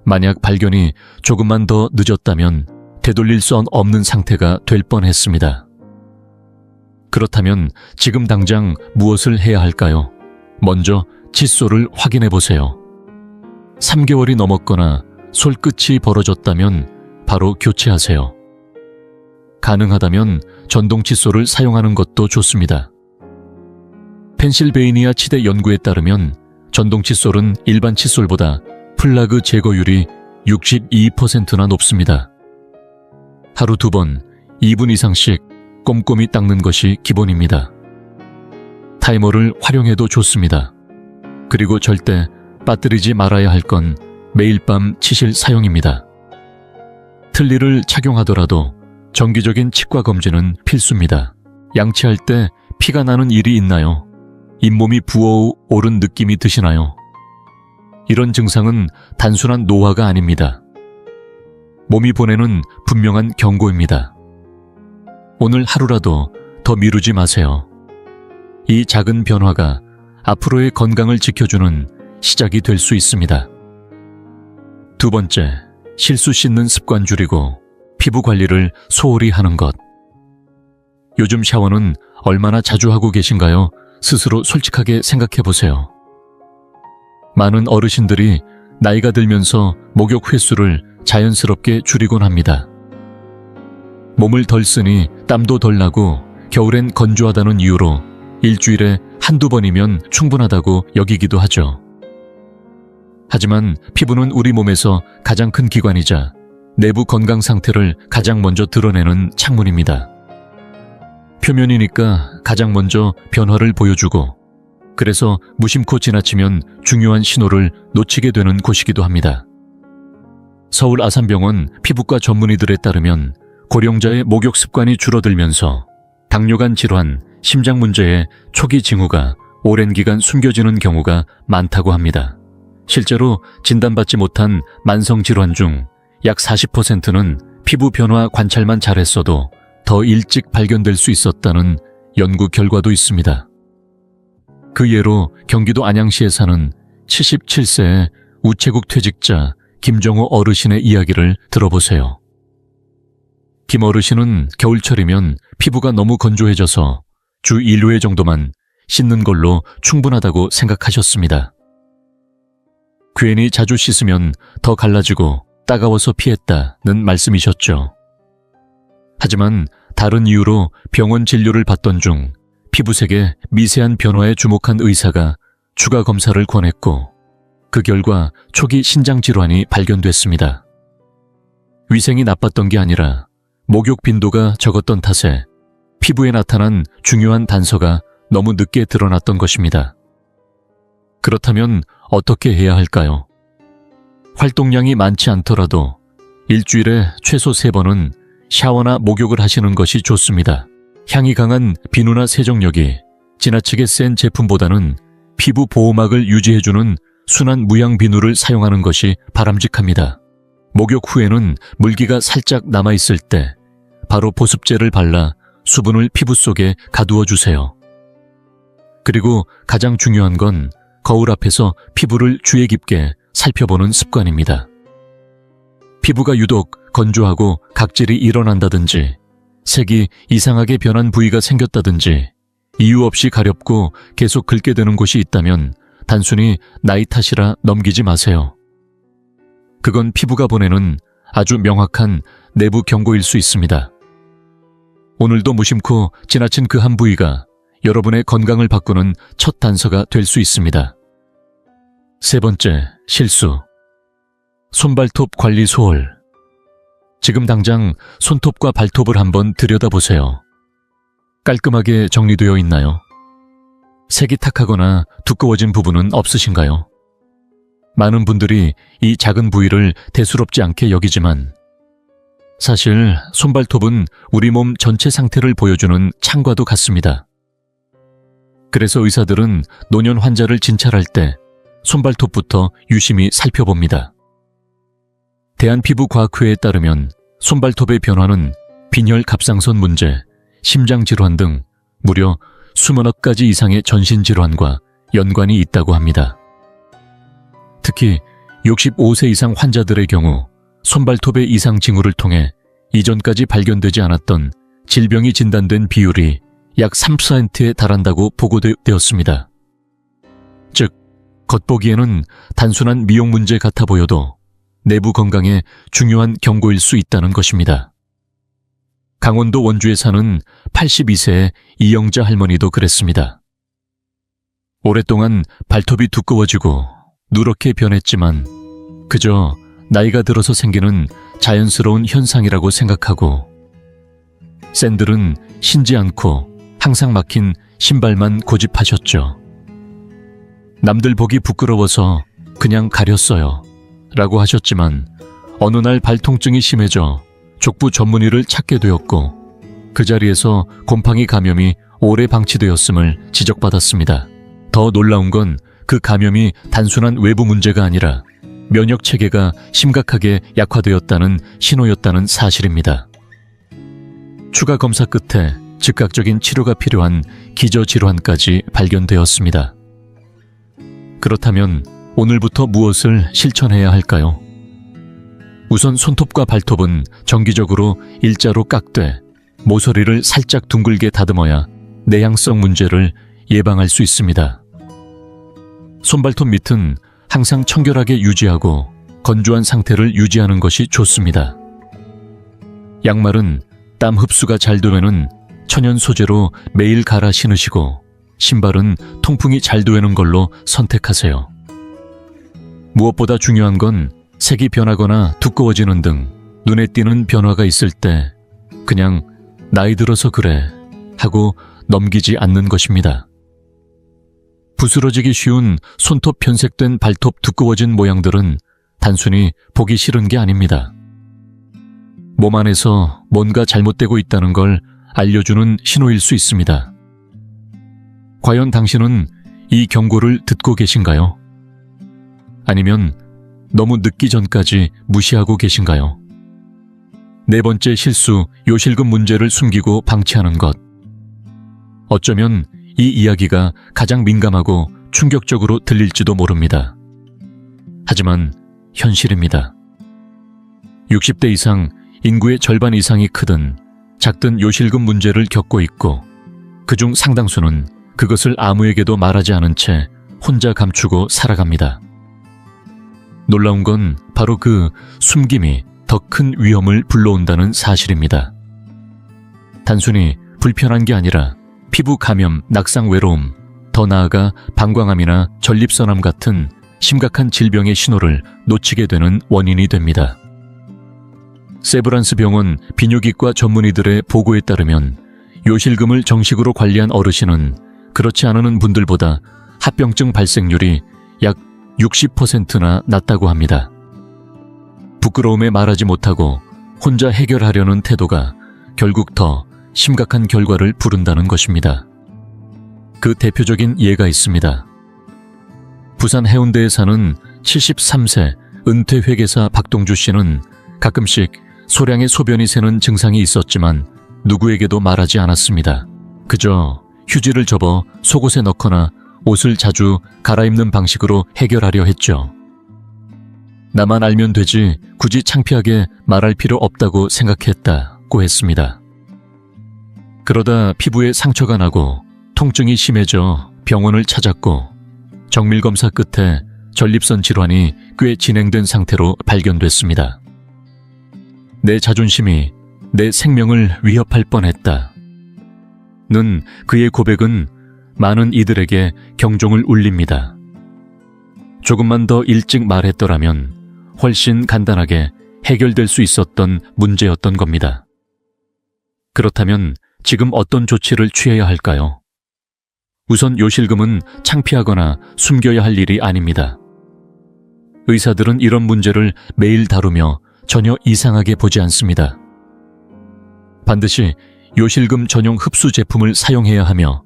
만약 발견이 조금만 더 늦었다면 되돌릴 수 없는 상태가 될 뻔했습니다. 그렇다면 지금 당장 무엇을 해야 할까요? 먼저 칫솔을 확인해 보세요. 3개월이 넘었거나 솔끝이 벌어졌다면 바로 교체하세요. 가능하다면 전동 칫솔을 사용하는 것도 좋습니다. 펜실베이니아 치대 연구에 따르면 전동 칫솔은 일반 칫솔보다 플라그 제거율이 62%나 높습니다. 하루 2번, 2분 이상씩 꼼꼼히 닦는 것이 기본입니다. 타이머를 활용해도 좋습니다. 그리고 절대 빠뜨리지 말아야 할 건 매일 밤 치실 사용입니다. 틀니를 착용하더라도 정기적인 치과 검진은 필수입니다. 양치할 때 피가 나는 일이 있나요? 잇몸이 부어오른 느낌이 드시나요? 이런 증상은 단순한 노화가 아닙니다. 몸이 보내는 분명한 경고입니다. 오늘 하루라도 더 미루지 마세요. 이 작은 변화가 앞으로의 건강을 지켜주는 시작이 될 수 있습니다. 2번째, 실수 씻는 습관 줄이고 피부 관리를 소홀히 하는 것. 요즘 샤워는 얼마나 자주 하고 계신가요? 스스로 솔직하게 생각해 보세요. 많은 어르신들이 나이가 들면서 목욕 횟수를 자연스럽게 줄이곤 합니다. 몸을 덜 쓰니 땀도 덜 나고 겨울엔 건조하다는 이유로 일주일에 한두 번이면 충분하다고 여기기도 하죠. 하지만 피부는 우리 몸에서 가장 큰 기관이자 내부 건강 상태를 가장 먼저 드러내는 창문입니다. 표면이니까 가장 먼저 변화를 보여주고, 그래서 무심코 지나치면 중요한 신호를 놓치게 되는 곳이기도 합니다. 서울 아산병원 피부과 전문의들에 따르면 고령자의 목욕 습관이 줄어들면서 당뇨간 질환, 심장 문제의 초기 징후가 오랜 기간 숨겨지는 경우가 많다고 합니다. 실제로 진단받지 못한 만성 질환 중 약 40%는 피부 변화 관찰만 잘했어도 더 일찍 발견될 수 있었다는 연구 결과도 있습니다. 그 예로 경기도 안양시에 사는 77세의 우체국 퇴직자 김정호 어르신의 이야기를 들어보세요. 김 어르신은 겨울철이면 피부가 너무 건조해져서 주 1회 정도만 씻는 걸로 충분하다고 생각하셨습니다. 괜히 자주 씻으면 더 갈라지고 따가워서 피했다는 말씀이셨죠. 하지만 다른 이유로 병원 진료를 받던 중 피부색의 미세한 변화에 주목한 의사가 추가 검사를 권했고, 그 결과 초기 신장 질환이 발견됐습니다. 위생이 나빴던 게 아니라 목욕 빈도가 적었던 탓에 피부에 나타난 중요한 단서가 너무 늦게 드러났던 것입니다. 그렇다면 어떻게 해야 할까요? 활동량이 많지 않더라도 일주일에 최소 3번은 샤워나 목욕을 하시는 것이 좋습니다. 향이 강한 비누나 세정력이 지나치게 센 제품보다는 피부 보호막을 유지해주는 순한 무향 비누를 사용하는 것이 바람직합니다. 목욕 후에는 물기가 살짝 남아있을 때 바로 보습제를 발라 수분을 피부 속에 가두어 주세요. 그리고 가장 중요한 건 거울 앞에서 피부를 주의 깊게 살펴보는 습관입니다. 피부가 유독 건조하고 각질이 일어난다든지, 색이 이상하게 변한 부위가 생겼다든지, 이유 없이 가렵고 계속 긁게 되는 곳이 있다면 단순히 나이 탓이라 넘기지 마세요. 그건 피부가 보내는 아주 명확한 내부 경고일 수 있습니다. 오늘도 무심코 지나친 그 한 부위가 여러분의 건강을 바꾸는 첫 단서가 될 수 있습니다. 세 번째, 실수. 손발톱 관리 소홀. 지금 당장 손톱과 발톱을 한번 들여다보세요. 깔끔하게 정리되어 있나요? 색이 탁하거나 두꺼워진 부분은 없으신가요? 많은 분들이 이 작은 부위를 대수롭지 않게 여기지만 사실 손발톱은 우리 몸 전체 상태를 보여주는 창과도 같습니다. 그래서 의사들은 노년 환자를 진찰할 때 손발톱부터 유심히 살펴봅니다. 대한피부과학회에 따르면 손발톱의 변화는 빈혈 갑상선 문제, 심장질환 등 무려 수천억 가지 이상의 전신질환과 연관이 있다고 합니다. 특히 65세 이상 환자들의 경우 손발톱의 이상 징후를 통해 이전까지 발견되지 않았던 질병이 진단된 비율이 약 3%에 달한다고 보고되었습니다. 즉, 겉보기에는 단순한 미용 문제 같아 보여도 내부 건강에 중요한 경고일 수 있다는 것입니다. 강원도 원주에 사는 82세의 이영자 할머니도 그랬습니다. 오랫동안 발톱이 두꺼워지고 누렇게 변했지만 그저 나이가 들어서 생기는 자연스러운 현상이라고 생각하고 샌들은 신지 않고 항상 막힌 신발만 고집하셨죠. 남들 보기 부끄러워서 그냥 가렸어요 라고 하셨지만 어느 날 발통증이 심해져 족부 전문의를 찾게 되었고 그 자리에서 곰팡이 감염이 오래 방치되었음을 지적받았습니다. 더 놀라운 건 그 감염이 단순한 외부 문제가 아니라 면역 체계가 심각하게 약화되었다는 신호였다는 사실입니다. 추가 검사 끝에 즉각적인 치료가 필요한 기저질환까지 발견되었습니다. 그렇다면 오늘부터 무엇을 실천해야 할까요? 우선 손톱과 발톱은 정기적으로 일자로 깎되 모서리를 살짝 둥글게 다듬어야 내향성 문제를 예방할 수 있습니다. 손발톱 밑은 항상 청결하게 유지하고 건조한 상태를 유지하는 것이 좋습니다. 양말은 땀 흡수가 잘 되는 천연 소재로 매일 갈아 신으시고 신발은 통풍이 잘 되는 걸로 선택하세요. 무엇보다 중요한 건 색이 변하거나 두꺼워지는 등 눈에 띄는 변화가 있을 때 그냥 나이 들어서 그래 하고 넘기지 않는 것입니다. 부스러지기 쉬운 손톱 변색된 발톱 두꺼워진 모양들은 단순히 보기 싫은 게 아닙니다. 몸 안에서 뭔가 잘못되고 있다는 걸 알려주는 신호일 수 있습니다. 과연 당신은 이 경고를 듣고 계신가요? 아니면 너무 늦기 전까지 무시하고 계신가요? 네 번째 실수, 요실금 문제를 숨기고 방치하는 것. 어쩌면 이 이야기가 가장 민감하고 충격적으로 들릴지도 모릅니다. 하지만 현실입니다. 60대 이상 인구의 절반 이상이 크든 작든 요실금 문제를 겪고 있고 그중 상당수는 그것을 아무에게도 말하지 않은 채 혼자 감추고 살아갑니다. 놀라운 건 바로 그 숨김이 더 큰 위험을 불러온다는 사실입니다. 단순히 불편한 게 아니라 피부 감염, 낙상 외로움, 더 나아가 방광암이나 전립선암 같은 심각한 질병의 신호를 놓치게 되는 원인이 됩니다. 세브란스 병원 비뇨기과 전문의들의 보고에 따르면 요실금을 정식으로 관리한 어르신은 그렇지 않은 분들보다 합병증 발생률이 약 60%나 낮다고 합니다. 부끄러움에 말하지 못하고 혼자 해결하려는 태도가 결국 더 심각한 결과를 부른다는 것입니다. 그 대표적인 예가 있습니다. 부산 해운대에 사는 73세 은퇴 회계사 박동주 씨는 가끔씩 소량의 소변이 새는 증상이 있었지만 누구에게도 말하지 않았습니다. 그저 휴지를 접어 속옷에 넣거나 옷을 자주 갈아입는 방식으로 해결하려 했죠. 나만 알면 되지 굳이 창피하게 말할 필요 없다고 생각했다고 했습니다. 그러다 피부에 상처가 나고 통증이 심해져 병원을 찾았고 정밀검사 끝에 전립선 질환이 꽤 진행된 상태로 발견됐습니다. 내 자존심이 내 생명을 위협할 뻔했다. 그의 고백은 많은 이들에게 경종을 울립니다. 조금만 더 일찍 말했더라면 훨씬 간단하게 해결될 수 있었던 문제였던 겁니다. 그렇다면 지금 어떤 조치를 취해야 할까요? 우선 요실금은 창피하거나 숨겨야 할 일이 아닙니다. 의사들은 이런 문제를 매일 다루며 전혀 이상하게 보지 않습니다. 반드시 요실금 전용 흡수 제품을 사용해야 하며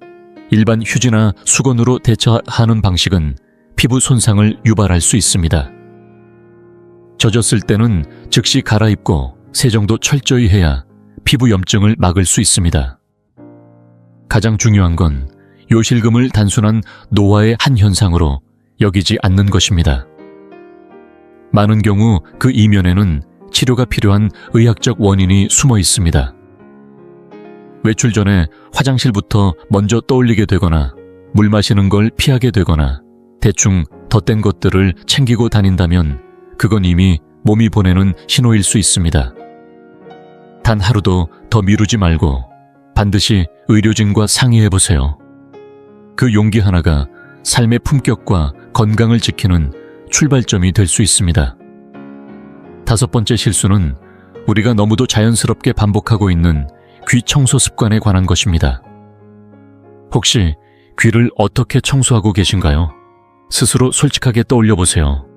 일반 휴지나 수건으로 대처하는 방식은 피부 손상을 유발할 수 있습니다. 젖었을 때는 즉시 갈아입고 세정도 철저히 해야 피부 염증을 막을 수 있습니다. 가장 중요한 건 요실금을 단순한 노화의 한 현상으로 여기지 않는 것입니다. 많은 경우 그 이면에는 치료가 필요한 의학적 원인이 숨어 있습니다. 외출 전에 화장실부터 먼저 떠올리게 되거나 물 마시는 걸 피하게 되거나 대충 덧댄 것들을 챙기고 다닌다면 그건 이미 몸이 보내는 신호일 수 있습니다. 단 하루도 더 미루지 말고 반드시 의료진과 상의해보세요. 그 용기 하나가 삶의 품격과 건강을 지키는 출발점이 될 수 있습니다. 5번째 실수는 우리가 너무도 자연스럽게 반복하고 있는 귀 청소 습관에 관한 것입니다. 혹시 귀를 어떻게 청소하고 계신가요? 스스로 솔직하게 떠올려 보세요.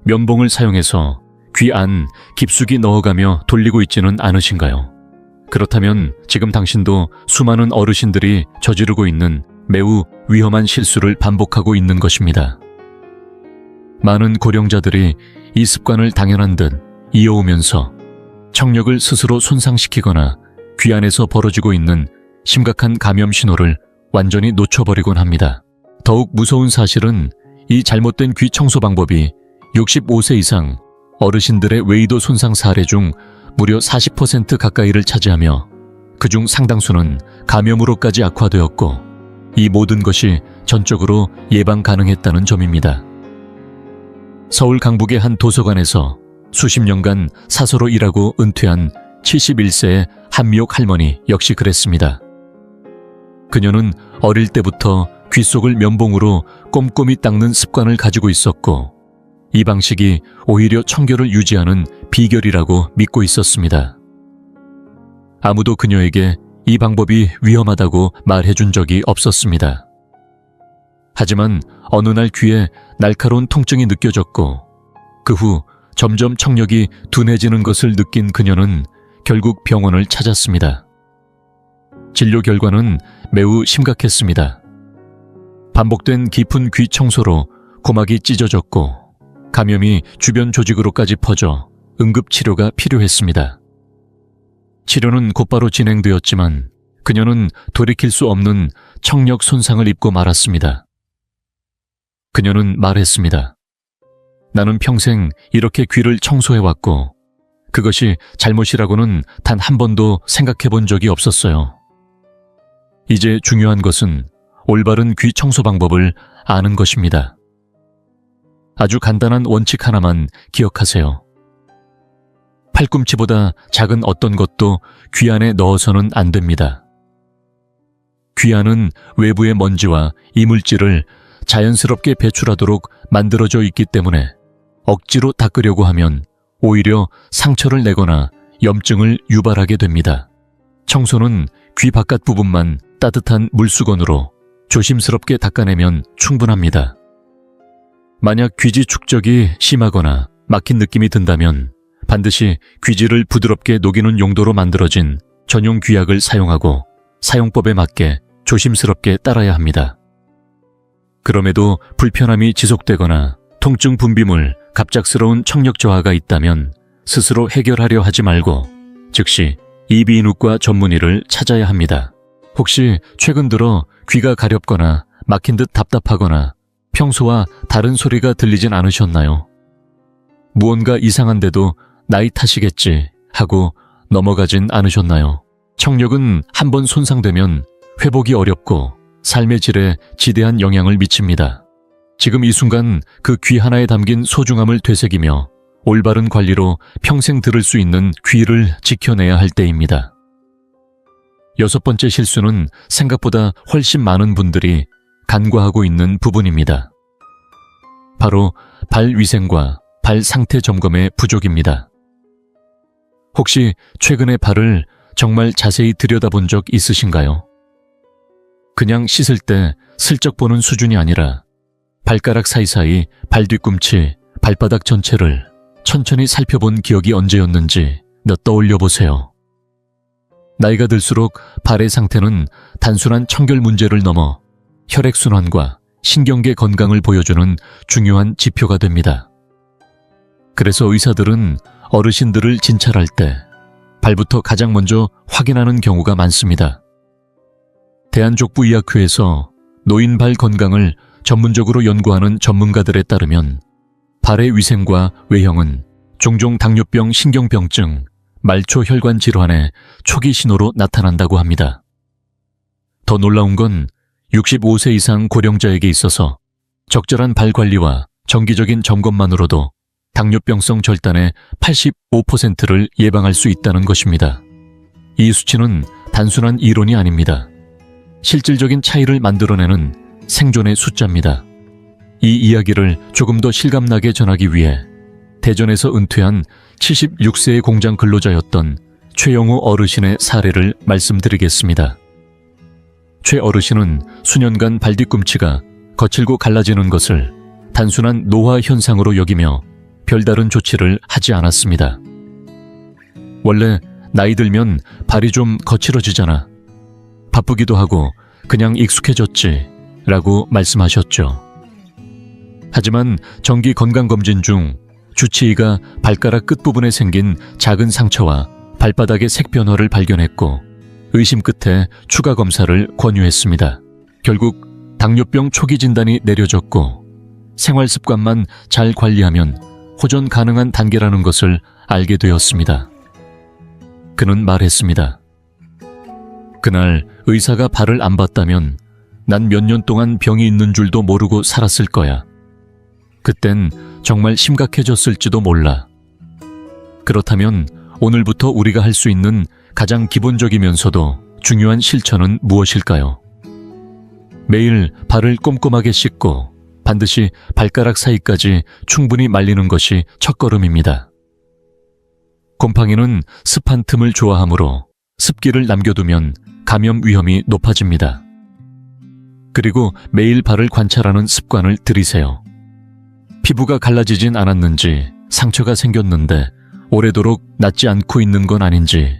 면봉을 사용해서 귀 안 깊숙이 넣어가며 돌리고 있지는 않으신가요? 그렇다면 지금 당신도 수많은 어르신들이 저지르고 있는 매우 위험한 실수를 반복하고 있는 것입니다. 많은 고령자들이 이 습관을 당연한 듯 이어오면서 청력을 스스로 손상시키거나 귀 안에서 벌어지고 있는 심각한 감염 신호를 완전히 놓쳐버리곤 합니다. 더욱 무서운 사실은 이 잘못된 귀 청소 방법이 65세 이상 어르신들의 외이도 손상 사례 중 무려 40% 가까이를 차지하며 그중 상당수는 감염으로까지 악화되었고 이 모든 것이 전적으로 예방 가능했다는 점입니다. 서울 강북의 한 도서관에서 수십 년간 사서로 일하고 은퇴한 71세의 한미옥 할머니 역시 그랬습니다. 그녀는 어릴 때부터 귀 속을 면봉으로 꼼꼼히 닦는 습관을 가지고 있었고 이 방식이 오히려 청결을 유지하는 비결이라고 믿고 있었습니다. 아무도 그녀에게 이 방법이 위험하다고 말해준 적이 없었습니다. 하지만 어느 날 귀에 날카로운 통증이 느껴졌고 그 후 점점 청력이 둔해지는 것을 느낀 그녀는 결국 병원을 찾았습니다. 진료 결과는 매우 심각했습니다. 반복된 깊은 귀 청소로 고막이 찢어졌고 감염이 주변 조직으로까지 퍼져 응급치료가 필요했습니다. 치료는 곧바로 진행되었지만 그녀는 돌이킬 수 없는 청력 손상을 입고 말았습니다. 그녀는 말했습니다. 나는 평생 이렇게 귀를 청소해왔고 그것이 잘못이라고는 단 한 번도 생각해 본 적이 없었어요. 이제 중요한 것은 올바른 귀 청소 방법을 아는 것입니다. 아주 간단한 원칙 하나만 기억하세요. 팔꿈치보다 작은 어떤 것도 귀 안에 넣어서는 안 됩니다. 귀 안은 외부의 먼지와 이물질을 자연스럽게 배출하도록 만들어져 있기 때문에 억지로 닦으려고 하면 오히려 상처를 내거나 염증을 유발하게 됩니다. 청소는 귀 바깥 부분만 따뜻한 물수건으로 조심스럽게 닦아내면 충분합니다. 만약 귀지 축적이 심하거나 막힌 느낌이 든다면 반드시 귀지를 부드럽게 녹이는 용도로 만들어진 전용 귀약을 사용하고 사용법에 맞게 조심스럽게 따라야 합니다. 그럼에도 불편함이 지속되거나 통증 분비물, 갑작스러운 청력 저하가 있다면 스스로 해결하려 하지 말고 즉시 이비인후과 전문의를 찾아야 합니다. 혹시 최근 들어 귀가 가렵거나 막힌 듯 답답하거나 평소와 다른 소리가 들리진 않으셨나요? 무언가 이상한데도 나이 탓이겠지 하고 넘어가진 않으셨나요? 청력은 한번 손상되면 회복이 어렵고 삶의 질에 지대한 영향을 미칩니다. 지금 이 순간 그 귀 하나에 담긴 소중함을 되새기며 올바른 관리로 평생 들을 수 있는 귀를 지켜내야 할 때입니다. 6번째 실수는 생각보다 훨씬 많은 분들이 간과하고 있는 부분입니다. 바로 발 위생과 발 상태 점검의 부족입니다. 혹시 최근에 발을 정말 자세히 들여다본 적 있으신가요? 그냥 씻을 때 슬쩍 보는 수준이 아니라 발가락 사이사이 발 뒤꿈치, 발바닥 전체를 천천히 살펴본 기억이 언제였는지 떠올려 보세요. 나이가 들수록 발의 상태는 단순한 청결 문제를 넘어 혈액순환과 신경계 건강을 보여주는 중요한 지표가 됩니다. 그래서 의사들은 어르신들을 진찰할 때 발부터 가장 먼저 확인하는 경우가 많습니다. 대한족부의학회에서 노인 발 건강을 전문적으로 연구하는 전문가들에 따르면 발의 위생과 외형은 종종 당뇨병, 신경병증, 말초혈관 질환의 초기 신호로 나타난다고 합니다. 더 놀라운 건 65세 이상 고령자에게 있어서 적절한 발 관리와 정기적인 점검만으로도 당뇨병성 절단의 85%를 예방할 수 있다는 것입니다. 이 수치는 단순한 이론이 아닙니다. 실질적인 차이를 만들어내는 생존의 숫자입니다. 이 이야기를 조금 더 실감나게 전하기 위해 대전에서 은퇴한 76세의 공장 근로자였던 최영우 어르신의 사례를 말씀드리겠습니다. 최 어르신은 수년간 발 뒤꿈치가 거칠고 갈라지는 것을 단순한 노화 현상으로 여기며 별다른 조치를 하지 않았습니다. 원래 나이 들면 발이 좀 거칠어지잖아. 바쁘기도 하고 그냥 익숙해졌지 라고 말씀하셨죠. 하지만 정기 건강검진 중 주치의가 발가락 끝부분에 생긴 작은 상처와 발바닥의 색 변화를 발견했고 의심 끝에 추가 검사를 권유했습니다. 결국 당뇨병 초기 진단이 내려졌고 생활 습관만 잘 관리하면 호전 가능한 단계라는 것을 알게 되었습니다. 그는 말했습니다. 그날 의사가 발을 안 봤다면 난 몇 년 동안 병이 있는 줄도 모르고 살았을 거야. 그땐 정말 심각해졌을지도 몰라. 그렇다면 오늘부터 우리가 할 수 있는 가장 기본적이면서도 중요한 실천은 무엇일까요? 매일 발을 꼼꼼하게 씻고 반드시 발가락 사이까지 충분히 말리는 것이 첫걸음입니다. 곰팡이는 습한 틈을 좋아하므로 습기를 남겨두면 감염 위험이 높아집니다. 그리고 매일 발을 관찰하는 습관을 들이세요. 피부가 갈라지진 않았는지, 상처가 생겼는데 오래도록 낫지 않고 있는 건 아닌지,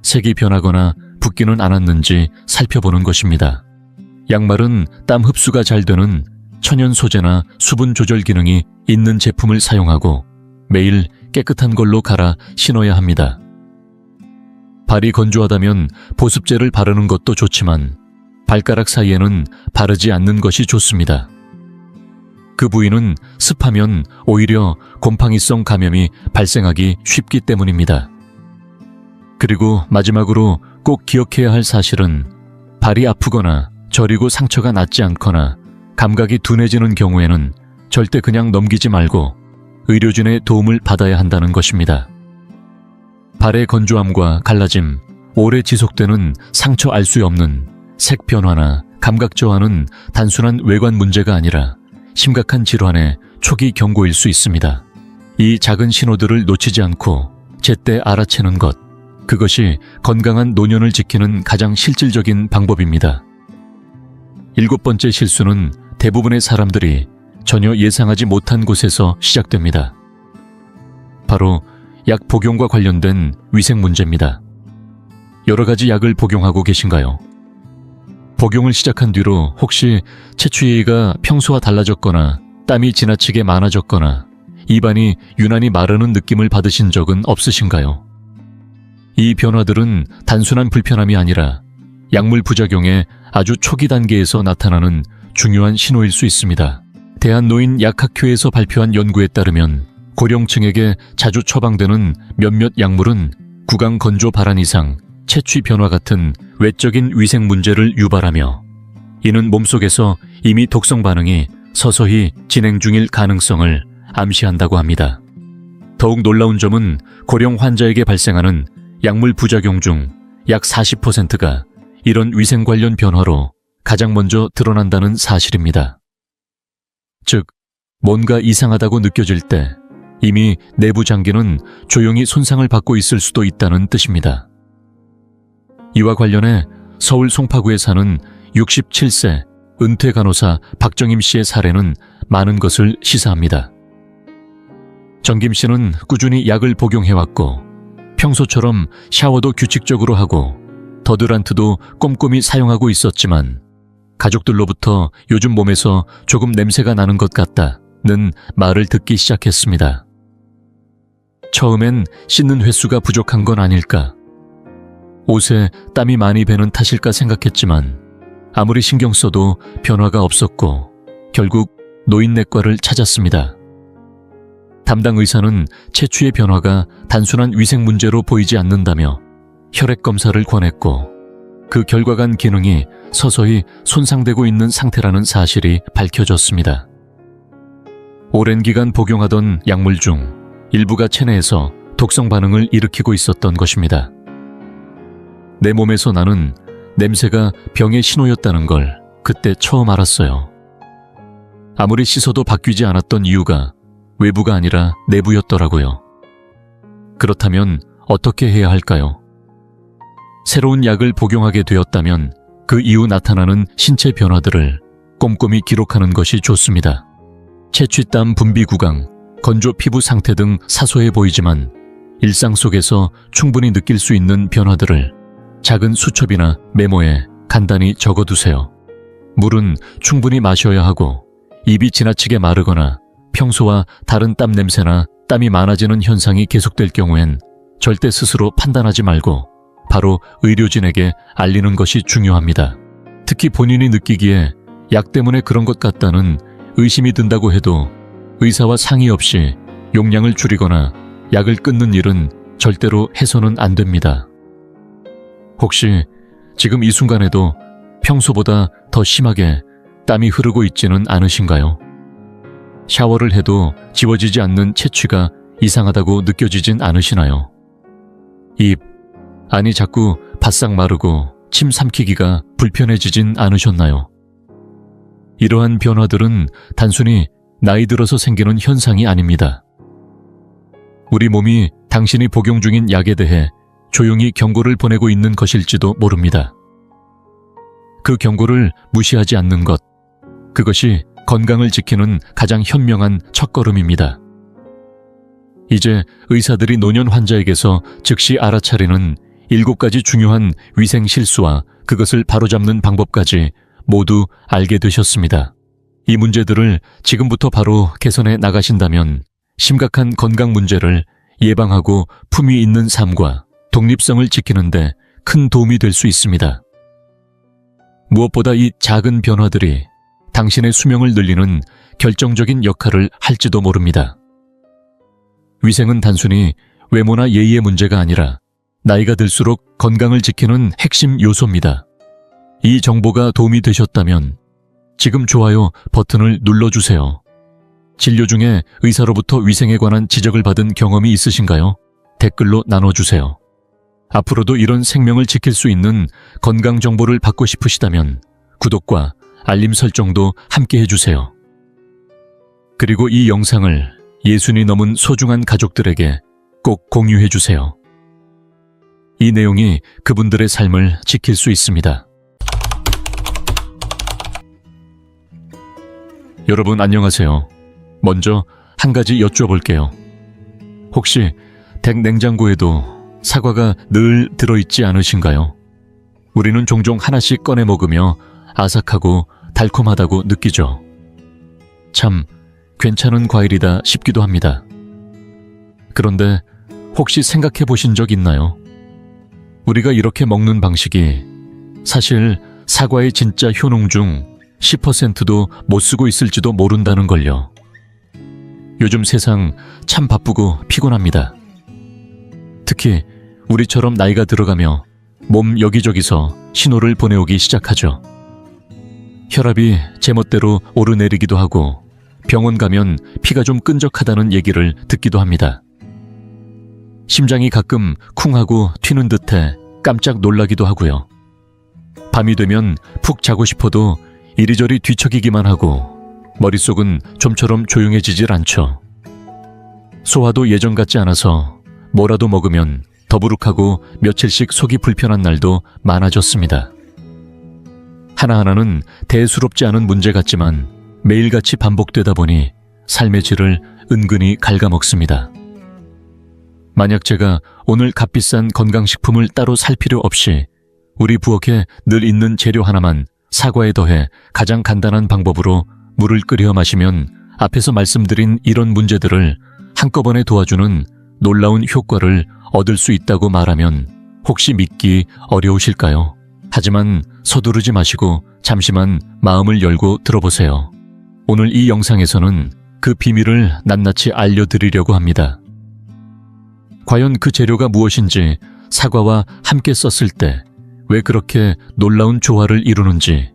색이 변하거나 붓기는 않았는지 살펴보는 것입니다. 양말은 땀 흡수가 잘 되는 천연 소재나 수분 조절 기능이 있는 제품을 사용하고 매일 깨끗한 걸로 갈아 신어야 합니다. 발이 건조하다면 보습제를 바르는 것도 좋지만 발가락 사이에는 바르지 않는 것이 좋습니다. 그 부위는 습하면 오히려 곰팡이성 감염이 발생하기 쉽기 때문입니다. 그리고 마지막으로 꼭 기억해야 할 사실은 발이 아프거나 저리고 상처가 낫지 않거나 감각이 둔해지는 경우에는 절대 그냥 넘기지 말고 의료진의 도움을 받아야 한다는 것입니다. 발의 건조함과 갈라짐, 오래 지속되는 상처 알 수 없는 색 변화나 감각 저하는 단순한 외관 문제가 아니라 심각한 질환의 초기 경고일 수 있습니다. 이 작은 신호들을 놓치지 않고 제때 알아채는 것, 그것이 건강한 노년을 지키는 가장 실질적인 방법입니다. 7번째 실수는 대부분의 사람들이 전혀 예상하지 못한 곳에서 시작됩니다. 바로 약 복용과 관련된 위생 문제입니다. 여러 가지 약을 복용하고 계신가요? 복용을 시작한 뒤로 혹시 채취가 평소와 달라졌거나 땀이 지나치게 많아졌거나 입안이 유난히 마르는 느낌을 받으신 적은 없으신가요? 이 변화들은 단순한 불편함이 아니라 약물 부작용의 아주 초기 단계에서 나타나는 중요한 신호일 수 있습니다. 대한노인약학회에서 발표한 연구에 따르면 고령층에게 자주 처방되는 몇몇 약물은 구강 건조 발한 이상, 채취 변화 같은 외적인 위생 문제를 유발하며 이는 몸속에서 이미 독성 반응이 서서히 진행 중일 가능성을 암시한다고 합니다. 더욱 놀라운 점은 고령 환자에게 발생하는 약물 부작용 중 약 40%가 이런 위생 관련 변화로 가장 먼저 드러난다는 사실입니다. 즉, 뭔가 이상하다고 느껴질 때 이미 내부 장기는 조용히 손상을 받고 있을 수도 있다는 뜻입니다. 이와 관련해 서울 송파구에 사는 67세 은퇴 간호사 박정임 씨의 사례는 많은 것을 시사합니다. 정김 씨는 꾸준히 약을 복용해왔고 평소처럼 샤워도 규칙적으로 하고 더드란트도 꼼꼼히 사용하고 있었지만 가족들로부터 요즘 몸에서 조금 냄새가 나는 것 같다는 말을 듣기 시작했습니다. 처음엔 씻는 횟수가 부족한 건 아닐까, 옷에 땀이 많이 배는 탓일까 생각했지만 아무리 신경 써도 변화가 없었고 결국 노인내과를 찾았습니다. 담당 의사는 체취의 변화가 단순한 위생 문제로 보이지 않는다며 혈액 검사를 권했고 그 결과간 기능이 서서히 손상되고 있는 상태라는 사실이 밝혀졌습니다. 오랜 기간 복용하던 약물 중 일부가 체내에서 독성 반응을 일으키고 있었던 것입니다. 내 몸에서 나는 냄새가 병의 신호였다는 걸 그때 처음 알았어요. 아무리 씻어도 바뀌지 않았던 이유가 외부가 아니라 내부였더라고요. 그렇다면 어떻게 해야 할까요? 새로운 약을 복용하게 되었다면 그 이후 나타나는 신체 변화들을 꼼꼼히 기록하는 것이 좋습니다. 채취땀 분비 구강, 건조 피부 상태 등 사소해 보이지만 일상 속에서 충분히 느낄 수 있는 변화들을 작은 수첩이나 메모에 간단히 적어두세요. 물은 충분히 마셔야 하고 입이 지나치게 마르거나 평소와 다른 땀 냄새나 땀이 많아지는 현상이 계속될 경우엔 절대 스스로 판단하지 말고 바로 의료진에게 알리는 것이 중요합니다. 특히 본인이 느끼기에 약 때문에 그런 것 같다는 의심이 든다고 해도 의사와 상의 없이 용량을 줄이거나 약을 끊는 일은 절대로 해서는 안 됩니다. 혹시 지금 이 순간에도 평소보다 더 심하게 땀이 흐르고 있지는 않으신가요? 샤워를 해도 지워지지 않는 체취가 이상하다고 느껴지진 않으시나요? 입, 안이 자꾸 바싹 마르고 침 삼키기가 불편해지진 않으셨나요? 이러한 변화들은 단순히 나이 들어서 생기는 현상이 아닙니다. 우리 몸이 당신이 복용 중인 약에 대해 조용히 경고를 보내고 있는 것일지도 모릅니다. 그 경고를 무시하지 않는 것, 그것이 건강을 지키는 가장 현명한 첫걸음입니다. 이제 의사들이 노년 환자에게서 즉시 알아차리는 7가지 중요한 위생 실수와 그것을 바로잡는 방법까지 모두 알게 되셨습니다. 이 문제들을 지금부터 바로 개선해 나가신다면 심각한 건강 문제를 예방하고 품위 있는 삶과 독립성을 지키는데 큰 도움이 될 수 있습니다. 무엇보다 이 작은 변화들이 당신의 수명을 늘리는 결정적인 역할을 할지도 모릅니다. 위생은 단순히 외모나 예의의 문제가 아니라 나이가 들수록 건강을 지키는 핵심 요소입니다. 이 정보가 도움이 되셨다면 지금 좋아요 버튼을 눌러주세요. 진료 중에 의사로부터 위생에 관한 지적을 받은 경험이 있으신가요? 댓글로 나눠주세요. 앞으로도 이런 생명을 지킬 수 있는 건강 정보를 받고 싶으시다면 구독과 알림 설정도 함께 해주세요. 그리고 이 영상을 60이 넘은 소중한 가족들에게 꼭 공유해주세요. 이 내용이 그분들의 삶을 지킬 수 있습니다. 여러분 안녕하세요. 먼저 한 가지 여쭤볼게요. 혹시 댁 냉장고에도 사과가 늘 들어있지 않으신가요? 우리는 종종 하나씩 꺼내 먹으며 아삭하고 달콤하다고 느끼죠. 참 괜찮은 과일이다 싶기도 합니다. 그런데 혹시 생각해 보신 적 있나요? 우리가 이렇게 먹는 방식이 사실 사과의 진짜 효능 중 10%도 못 쓰고 있을지도 모른다는 걸요. 요즘 세상 참 바쁘고 피곤합니다. 특히 우리처럼 나이가 들어가며 몸 여기저기서 신호를 보내오기 시작하죠. 혈압이 제멋대로 오르내리기도 하고 병원 가면 피가 좀 끈적하다는 얘기를 듣기도 합니다. 심장이 가끔 쿵하고 튀는 듯해 깜짝 놀라기도 하고요. 밤이 되면 푹 자고 싶어도 이리저리 뒤척이기만 하고 머릿속은 좀처럼 조용해지질 않죠. 소화도 예전 같지 않아서 뭐라도 먹으면 더부룩하고 며칠씩 속이 불편한 날도 많아졌습니다. 하나하나는 대수롭지 않은 문제 같지만 매일같이 반복되다 보니 삶의 질을 은근히 갉아먹습니다. 만약 제가 오늘 값비싼 건강식품을 따로 살 필요 없이 우리 부엌에 늘 있는 재료 하나만 사과에 더해 가장 간단한 방법으로 물을 끓여 마시면 앞에서 말씀드린 이런 문제들을 한꺼번에 도와주는 놀라운 효과를 얻을 수 있다고 말하면 혹시 믿기 어려우실까요? 하지만 서두르지 마시고 잠시만 마음을 열고 들어보세요. 오늘 이 영상에서는 그 비밀을 낱낱이 알려드리려고 합니다. 과연 그 재료가 무엇인지, 사과와 함께 썼을 때 왜 그렇게 놀라운 조화를 이루는지,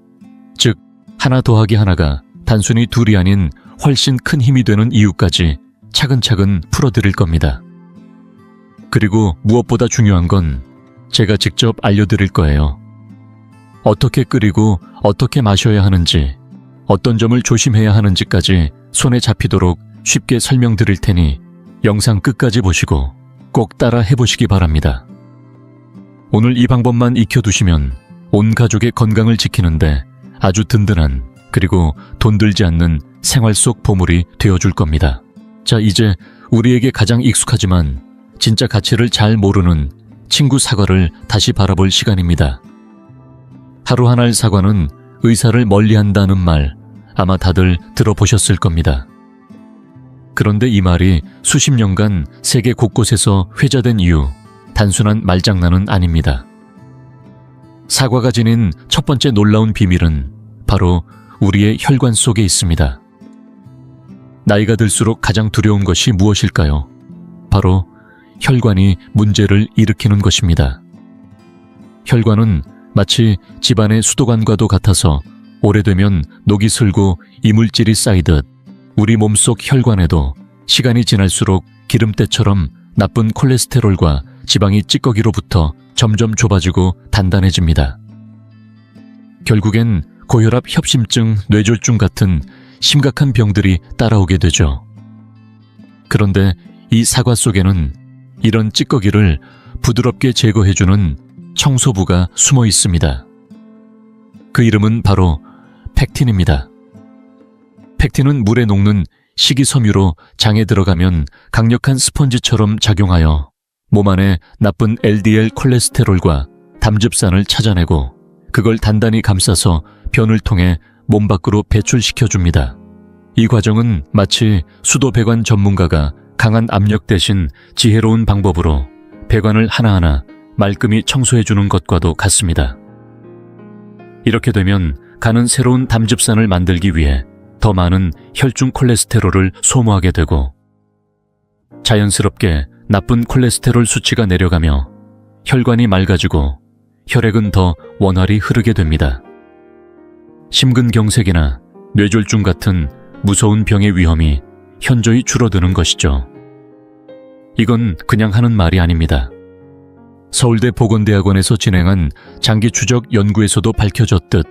즉 하나 더하기 하나가 단순히 둘이 아닌 훨씬 큰 힘이 되는 이유까지 차근차근 풀어드릴 겁니다. 그리고 무엇보다 중요한 건 제가 직접 알려드릴 거예요. 어떻게 끓이고 어떻게 마셔야 하는지, 어떤 점을 조심해야 하는지까지 손에 잡히도록 쉽게 설명드릴 테니 영상 끝까지 보시고 꼭 따라 해보시기 바랍니다. 오늘 이 방법만 익혀두시면 온 가족의 건강을 지키는데 아주 든든한, 그리고 돈 들지 않는 생활 속 보물이 되어줄 겁니다. 자, 이제 우리에게 가장 익숙하지만 진짜 가치를 잘 모르는 친구 사과를 다시 바라볼 시간입니다. 하루 한 알 사과는 의사를 멀리한다는 말 아마 다들 들어보셨을 겁니다. 그런데 이 말이 수십 년간 세계 곳곳에서 회자된 이유, 단순한 말장난은 아닙니다. 사과가 지닌 첫 번째 놀라운 비밀은 바로 우리의 혈관 속에 있습니다. 나이가 들수록 가장 두려운 것이 무엇일까요? 바로 혈관이 문제를 일으키는 것입니다. 혈관은 마치 집안의 수도관과도 같아서 오래되면 녹이 슬고 이물질이 쌓이듯 우리 몸속 혈관에도 시간이 지날수록 기름때처럼 나쁜 콜레스테롤과 지방이 찌꺼기로부터 점점 좁아지고 단단해집니다. 결국엔 고혈압, 협심증, 뇌졸중 같은 심각한 병들이 따라오게 되죠. 그런데 이 사과 속에는 이런 찌꺼기를 부드럽게 제거해주는 청소부가 숨어 있습니다. 그 이름은 바로 펙틴입니다. 펙틴은 물에 녹는 식이섬유로 장에 들어가면 강력한 스펀지처럼 작용하여 몸 안에 나쁜 LDL 콜레스테롤과 담즙산을 찾아내고 그걸 단단히 감싸서 변을 통해 몸 밖으로 배출시켜줍니다. 이 과정은 마치 수도배관 전문가가 강한 압력 대신 지혜로운 방법으로 배관을 하나하나 말끔히 청소해주는 것과도 같습니다. 이렇게 되면 간은 새로운 담즙산을 만들기 위해 더 많은 혈중 콜레스테롤을 소모하게 되고 자연스럽게 나쁜 콜레스테롤 수치가 내려가며 혈관이 맑아지고 혈액은 더 원활히 흐르게 됩니다. 심근경색이나 뇌졸중 같은 무서운 병의 위험이 현저히 줄어드는 것이죠. 이건 그냥 하는 말이 아닙니다. 서울대 보건대학원에서 진행한 장기 추적 연구에서도 밝혀졌듯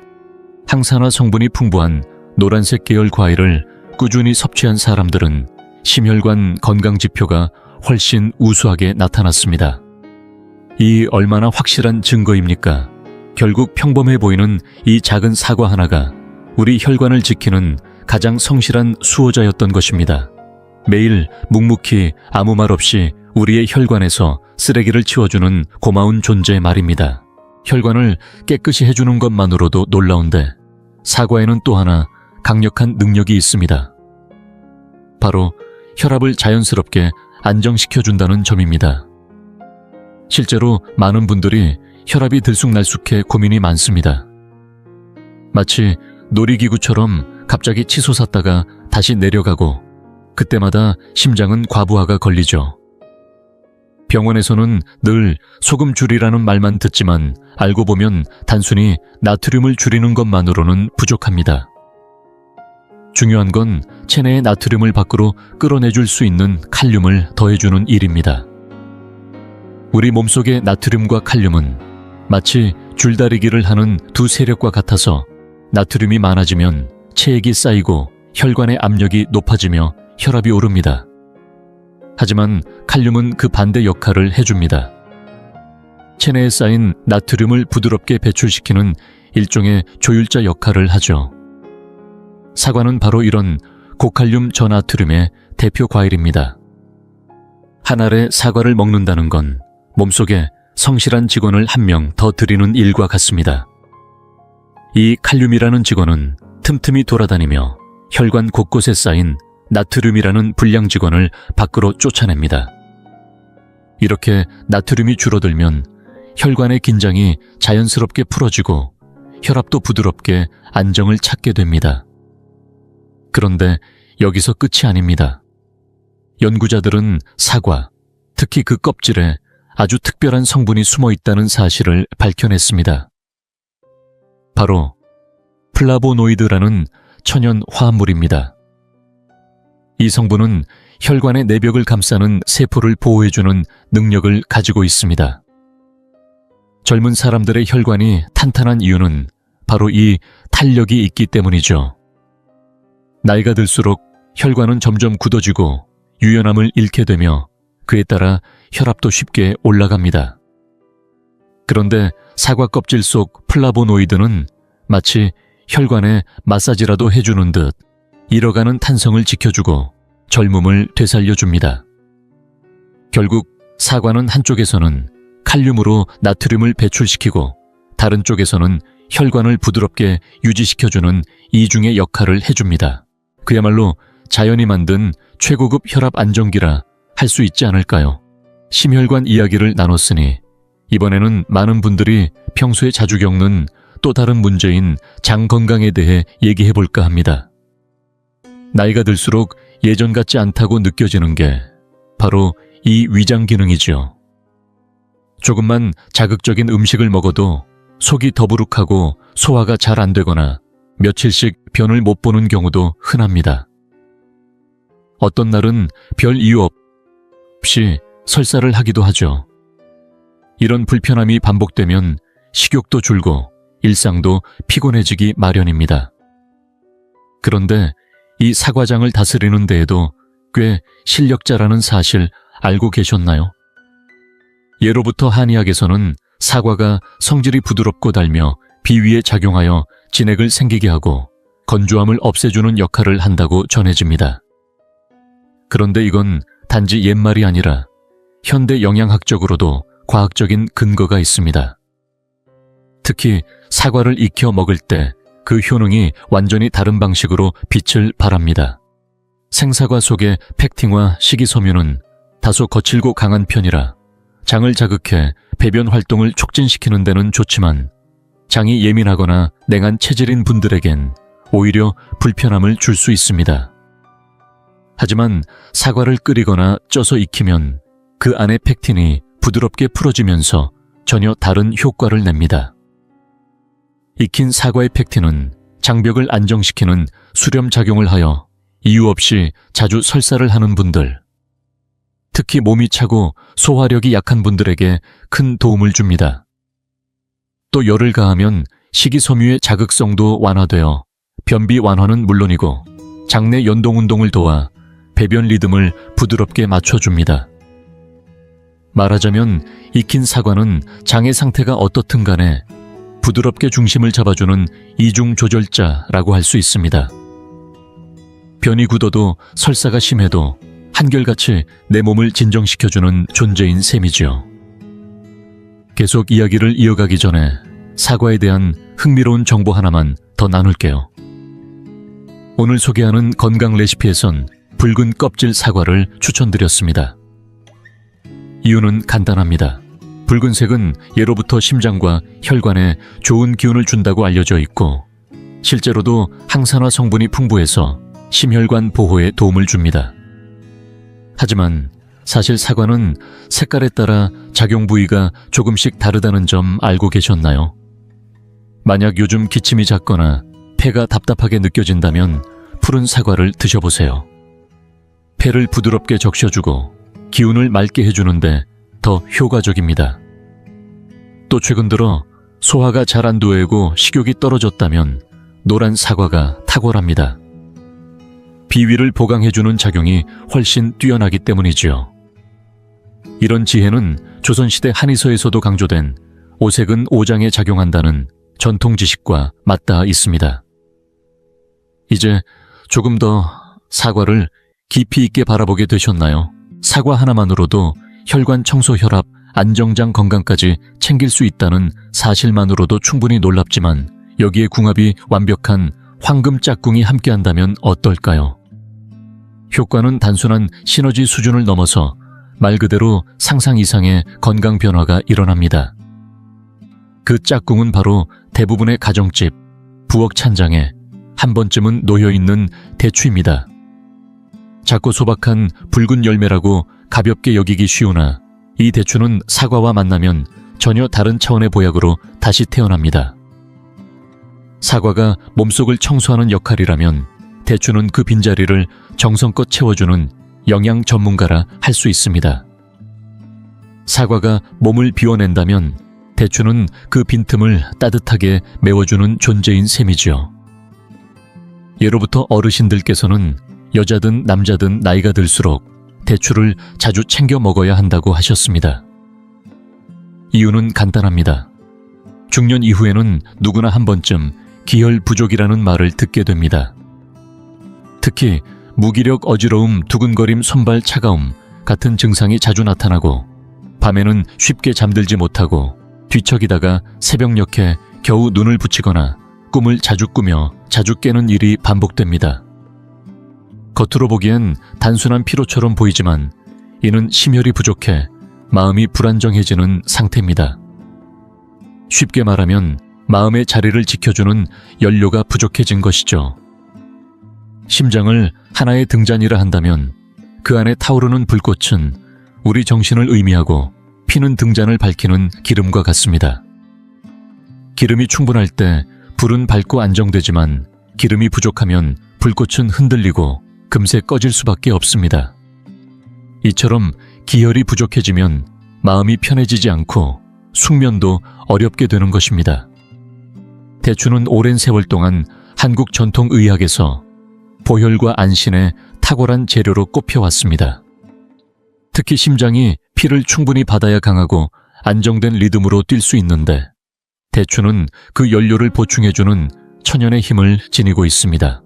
항산화 성분이 풍부한 노란색 계열 과일을 꾸준히 섭취한 사람들은 심혈관 건강 지표가 훨씬 우수하게 나타났습니다. 이 얼마나 확실한 증거입니까? 결국 평범해 보이는 이 작은 사과 하나가 우리 혈관을 지키는 가장 성실한 수호자였던 것입니다. 매일 묵묵히 아무 말 없이 우리의 혈관에서 쓰레기를 치워주는 고마운 존재 말입니다. 혈관을 깨끗이 해주는 것만으로도 놀라운데 사과에는 또 하나 강력한 능력이 있습니다. 바로 혈압을 자연스럽게 안정시켜준다는 점입니다. 실제로 많은 분들이 혈압이 들쑥날쑥해 고민이 많습니다. 마치 놀이기구처럼 갑자기 치솟았다가 다시 내려가고 그때마다 심장은 과부하가 걸리죠. 병원에서는 늘 소금 줄이라는 말만 듣지만 알고 보면 단순히 나트륨을 줄이는 것만으로는 부족합니다. 중요한 건 체내의 나트륨을 밖으로 끌어내줄 수 있는 칼륨을 더해주는 일입니다. 우리 몸속의 나트륨과 칼륨은 마치 줄다리기를 하는 두 세력과 같아서 나트륨이 많아지면 체액이 쌓이고 혈관의 압력이 높아지며 혈압이 오릅니다. 하지만 칼륨은 그 반대 역할을 해줍니다. 체내에 쌓인 나트륨을 부드럽게 배출시키는 일종의 조율자 역할을 하죠. 사과는 바로 이런 고칼륨 저나트륨의 대표 과일입니다. 한 알의 사과를 먹는다는 건 몸속에 성실한 직원을 한 명 더 들이는 일과 같습니다. 이 칼륨이라는 직원은 틈틈이 돌아다니며 혈관 곳곳에 쌓인 나트륨이라는 불량 직원을 밖으로 쫓아냅니다. 이렇게 나트륨이 줄어들면 혈관의 긴장이 자연스럽게 풀어지고 혈압도 부드럽게 안정을 찾게 됩니다. 그런데 여기서 끝이 아닙니다. 연구자들은 사과, 특히 그 껍질에 아주 특별한 성분이 숨어 있다는 사실을 밝혀냈습니다. 바로 플라보노이드라는 천연 화합물입니다. 이 성분은 혈관의 내벽을 감싸는 세포를 보호해주는 능력을 가지고 있습니다. 젊은 사람들의 혈관이 탄탄한 이유는 바로 이 탄력이 있기 때문이죠. 나이가 들수록 혈관은 점점 굳어지고 유연함을 잃게 되며 그에 따라 혈압도 쉽게 올라갑니다. 그런데 사과 껍질 속 플라보노이드는 마치 혈관에 마사지라도 해주는 듯 잃어가는 탄성을 지켜주고 젊음을 되살려줍니다. 결국 사과는 한쪽에서는 칼륨으로 나트륨을 배출시키고 다른 쪽에서는 혈관을 부드럽게 유지시켜주는 이중의 역할을 해줍니다. 그야말로 자연이 만든 최고급 혈압 안정기라 할 수 있지 않을까요? 심혈관 이야기를 나눴으니 이번에는 많은 분들이 평소에 자주 겪는 또 다른 문제인 장 건강에 대해 얘기해볼까 합니다. 나이가 들수록 예전 같지 않다고 느껴지는 게 바로 이 위장 기능이죠. 조금만 자극적인 음식을 먹어도 속이 더부룩하고 소화가 잘 안 되거나 며칠씩 변을 못 보는 경우도 흔합니다. 어떤 날은 별 이유 없이 설사를 하기도 하죠. 이런 불편함이 반복되면 식욕도 줄고 일상도 피곤해지기 마련입니다. 그런데 이 사과장을 다스리는 데에도 꽤 실력자라는 사실 알고 계셨나요? 예로부터 한의학에서는 사과가 성질이 부드럽고 달며 비위에 작용하여 진액을 생기게 하고 건조함을 없애주는 역할을 한다고 전해집니다. 그런데 이건 단지 옛말이 아니라 현대 영양학적으로도 과학적인 근거가 있습니다. 특히 사과를 익혀 먹을 때 그 효능이 완전히 다른 방식으로 빛을 발합니다. 생사과 속의 펙틴과 식이섬유는 다소 거칠고 강한 편이라 장을 자극해 배변 활동을 촉진시키는 데는 좋지만 장이 예민하거나 냉한 체질인 분들에겐 오히려 불편함을 줄 수 있습니다. 하지만 사과를 끓이거나 쪄서 익히면 그 안의 펙틴이 부드럽게 풀어지면서 전혀 다른 효과를 냅니다. 익힌 사과의 펙틴은 장벽을 안정시키는 수렴 작용을 하여 이유 없이 자주 설사를 하는 분들, 특히 몸이 차고 소화력이 약한 분들에게 큰 도움을 줍니다. 또 열을 가하면 식이섬유의 자극성도 완화되어 변비 완화는 물론이고 장내 연동 운동을 도와 배변 리듬을 부드럽게 맞춰줍니다. 말하자면 익힌 사과는 장의 상태가 어떻든 간에 부드럽게 중심을 잡아주는 이중 조절자라고 할 수 있습니다. 변이 굳어도 설사가 심해도 한결같이 내 몸을 진정시켜주는 존재인 셈이죠. 계속 이야기를 이어가기 전에 사과에 대한 흥미로운 정보 하나만 더 나눌게요. 오늘 소개하는 건강 레시피에선 붉은 껍질 사과를 추천드렸습니다. 이유는 간단합니다. 붉은색은 예로부터 심장과 혈관에 좋은 기운을 준다고 알려져 있고 실제로도 항산화 성분이 풍부해서 심혈관 보호에 도움을 줍니다. 하지만 사실 사과는 색깔에 따라 작용 부위가 조금씩 다르다는 점 알고 계셨나요? 만약 요즘 기침이 잦거나 폐가 답답하게 느껴진다면 푸른 사과를 드셔보세요. 폐를 부드럽게 적셔주고 기운을 맑게 해주는데 더 효과적입니다. 또 최근 들어 소화가 잘 안 되고 식욕이 떨어졌다면 노란 사과가 탁월합니다. 비위를 보강해주는 작용이 훨씬 뛰어나기 때문이지요. 이런 지혜는 조선시대 한의서에서도 강조된 오색은 오장에 작용한다는 전통 지식과 맞닿아 있습니다. 이제 조금 더 사과를 깊이 있게 바라보게 되셨나요? 사과 하나만으로도 혈관 청소, 혈압, 안정장 건강까지 챙길 수 있다는 사실만으로도 충분히 놀랍지만 여기에 궁합이 완벽한 황금 짝꿍이 함께한다면 어떨까요? 효과는 단순한 시너지 수준을 넘어서 말 그대로 상상 이상의 건강 변화가 일어납니다. 그 짝꿍은 바로 대부분의 가정집, 부엌 찬장에 한 번쯤은 놓여있는 대추입니다. 작고 소박한 붉은 열매라고 가볍게 여기기 쉬우나 이 대추는 사과와 만나면 전혀 다른 차원의 보약으로 다시 태어납니다. 사과가 몸속을 청소하는 역할이라면 대추는 그 빈자리를 정성껏 채워주는 영양 전문가라 할 수 있습니다. 사과가 몸을 비워낸다면 대추는 그 빈틈을 따뜻하게 메워주는 존재인 셈이지요. 예로부터 어르신들께서는 여자든 남자든 나이가 들수록 대추를 자주 챙겨 먹어야 한다고 하셨습니다. 이유는 간단합니다. 중년 이후에는 누구나 한 번쯤 기혈 부족이라는 말을 듣게 됩니다. 특히 무기력, 어지러움, 두근거림, 손발 차가움 같은 증상이 자주 나타나고 밤에는 쉽게 잠들지 못하고 뒤척이다가 새벽녘에 겨우 눈을 붙이거나 꿈을 자주 꾸며 자주 깨는 일이 반복됩니다. 겉으로 보기엔 단순한 피로처럼 보이지만 이는 심혈이 부족해 마음이 불안정해지는 상태입니다. 쉽게 말하면 마음의 자리를 지켜주는 연료가 부족해진 것이죠. 심장을 하나의 등잔이라 한다면 그 안에 타오르는 불꽃은 우리 정신을 의미하고 피는 등잔을 밝히는 기름과 같습니다. 기름이 충분할 때 불은 밝고 안정되지만 기름이 부족하면 불꽃은 흔들리고 금세 꺼질 수밖에 없습니다. 이처럼 기혈이 부족해지면 마음이 편해지지 않고 숙면도 어렵게 되는 것입니다. 대추는 오랜 세월 동안 한국 전통 의학에서 보혈과 안신의 탁월한 재료로 꼽혀왔습니다. 특히 심장이 피를 충분히 받아야 강하고 안정된 리듬으로 뛸 수 있는데 대추는 그 연료를 보충해주는 천연의 힘을 지니고 있습니다.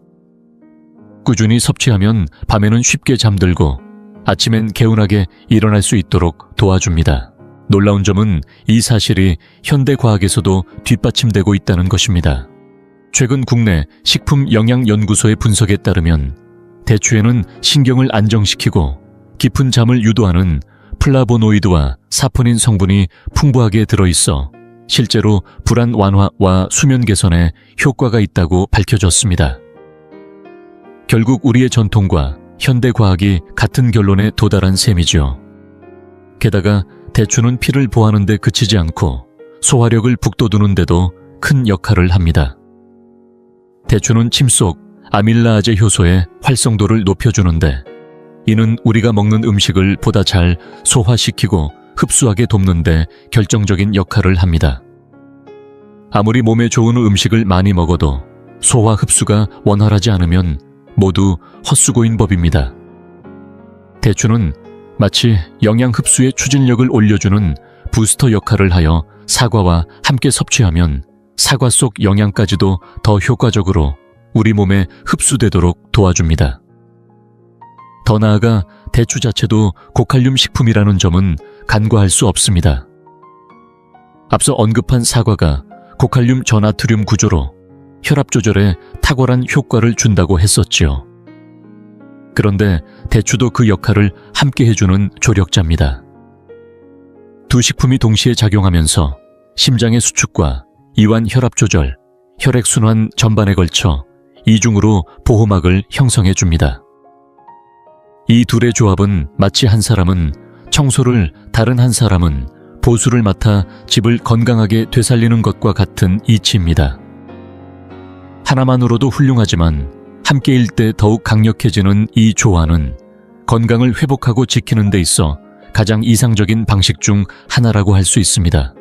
꾸준히 섭취하면 밤에는 쉽게 잠들고 아침엔 개운하게 일어날 수 있도록 도와줍니다. 놀라운 점은 이 사실이 현대과학에서도 뒷받침되고 있다는 것입니다. 최근 국내 식품영양연구소의 분석에 따르면 대추에는 신경을 안정시키고 깊은 잠을 유도하는 플라보노이드와 사포닌 성분이 풍부하게 들어있어 실제로 불안 완화와 수면 개선에 효과가 있다고 밝혀졌습니다. 결국 우리의 전통과 현대과학이 같은 결론에 도달한 셈이죠. 게다가 대추는 피를 보하는 데 그치지 않고 소화력을 북돋우는 데도 큰 역할을 합니다. 대추는 침 속 아밀라아제 효소의 활성도를 높여주는데 이는 우리가 먹는 음식을 보다 잘 소화시키고 흡수하게 돕는 데 결정적인 역할을 합니다. 아무리 몸에 좋은 음식을 많이 먹어도 소화 흡수가 원활하지 않으면 모두 헛수고인 법입니다. 대추는 마치 영양 흡수의 추진력을 올려주는 부스터 역할을 하여 사과와 함께 섭취하면 사과 속 영양까지도 더 효과적으로 우리 몸에 흡수되도록 도와줍니다. 더 나아가 대추 자체도 고칼륨 식품이라는 점은 간과할 수 없습니다. 앞서 언급한 사과가 고칼륨 저나트륨 구조로 혈압 조절에 탁월한 효과를 준다고 했었지요. 그런데 대추도 그 역할을 함께 해주는 조력자입니다. 두 식품이 동시에 작용하면서 심장의 수축과 이완 혈압 조절, 혈액순환 전반에 걸쳐 이중으로 보호막을 형성해 줍니다. 이 둘의 조합은 마치 한 사람은 청소를, 다른 한 사람은 보수를 맡아 집을 건강하게 되살리는 것과 같은 이치입니다. 하나만으로도 훌륭하지만 함께일 때 더욱 강력해지는 이 조화는 건강을 회복하고 지키는 데 있어 가장 이상적인 방식 중 하나라고 할 수 있습니다.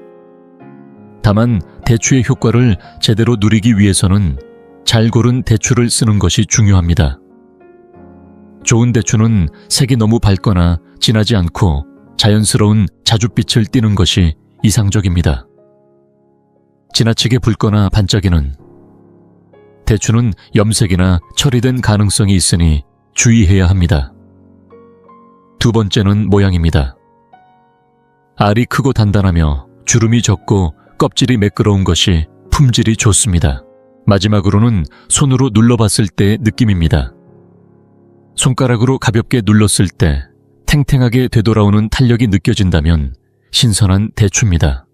다만 대추의 효과를 제대로 누리기 위해서는 잘 고른 대추를 쓰는 것이 중요합니다. 좋은 대추는 색이 너무 밝거나 진하지 않고 자연스러운 자줏빛을 띠는 것이 이상적입니다. 지나치게 붉거나 반짝이는 대추는 염색이나 처리된 가능성이 있으니 주의해야 합니다. 두 번째는 모양입니다. 알이 크고 단단하며 주름이 적고 껍질이 매끄러운 것이 품질이 좋습니다. 마지막으로는 손으로 눌러봤을 때의 느낌입니다. 손가락으로 가볍게 눌렀을 때 탱탱하게 되돌아오는 탄력이 느껴진다면 신선한 대추입니다.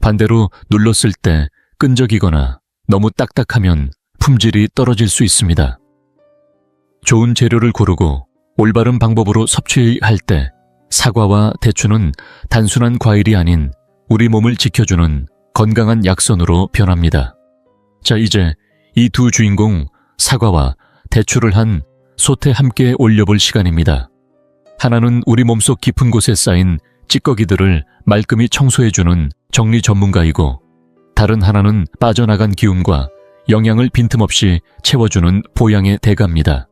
반대로 눌렀을 때 끈적이거나 너무 딱딱하면 품질이 떨어질 수 있습니다. 좋은 재료를 고르고 올바른 방법으로 섭취해야 할 때 사과와 대추는 단순한 과일이 아닌 우리 몸을 지켜주는 건강한 약선으로 변합니다. 자, 이제 이 두 주인공 사과와 대추를 한 솥에 함께 올려볼 시간입니다. 하나는 우리 몸속 깊은 곳에 쌓인 찌꺼기들을 말끔히 청소해주는 정리 전문가이고, 다른 하나는 빠져나간 기운과 영양을 빈틈없이 채워주는 보양의 대가입니다.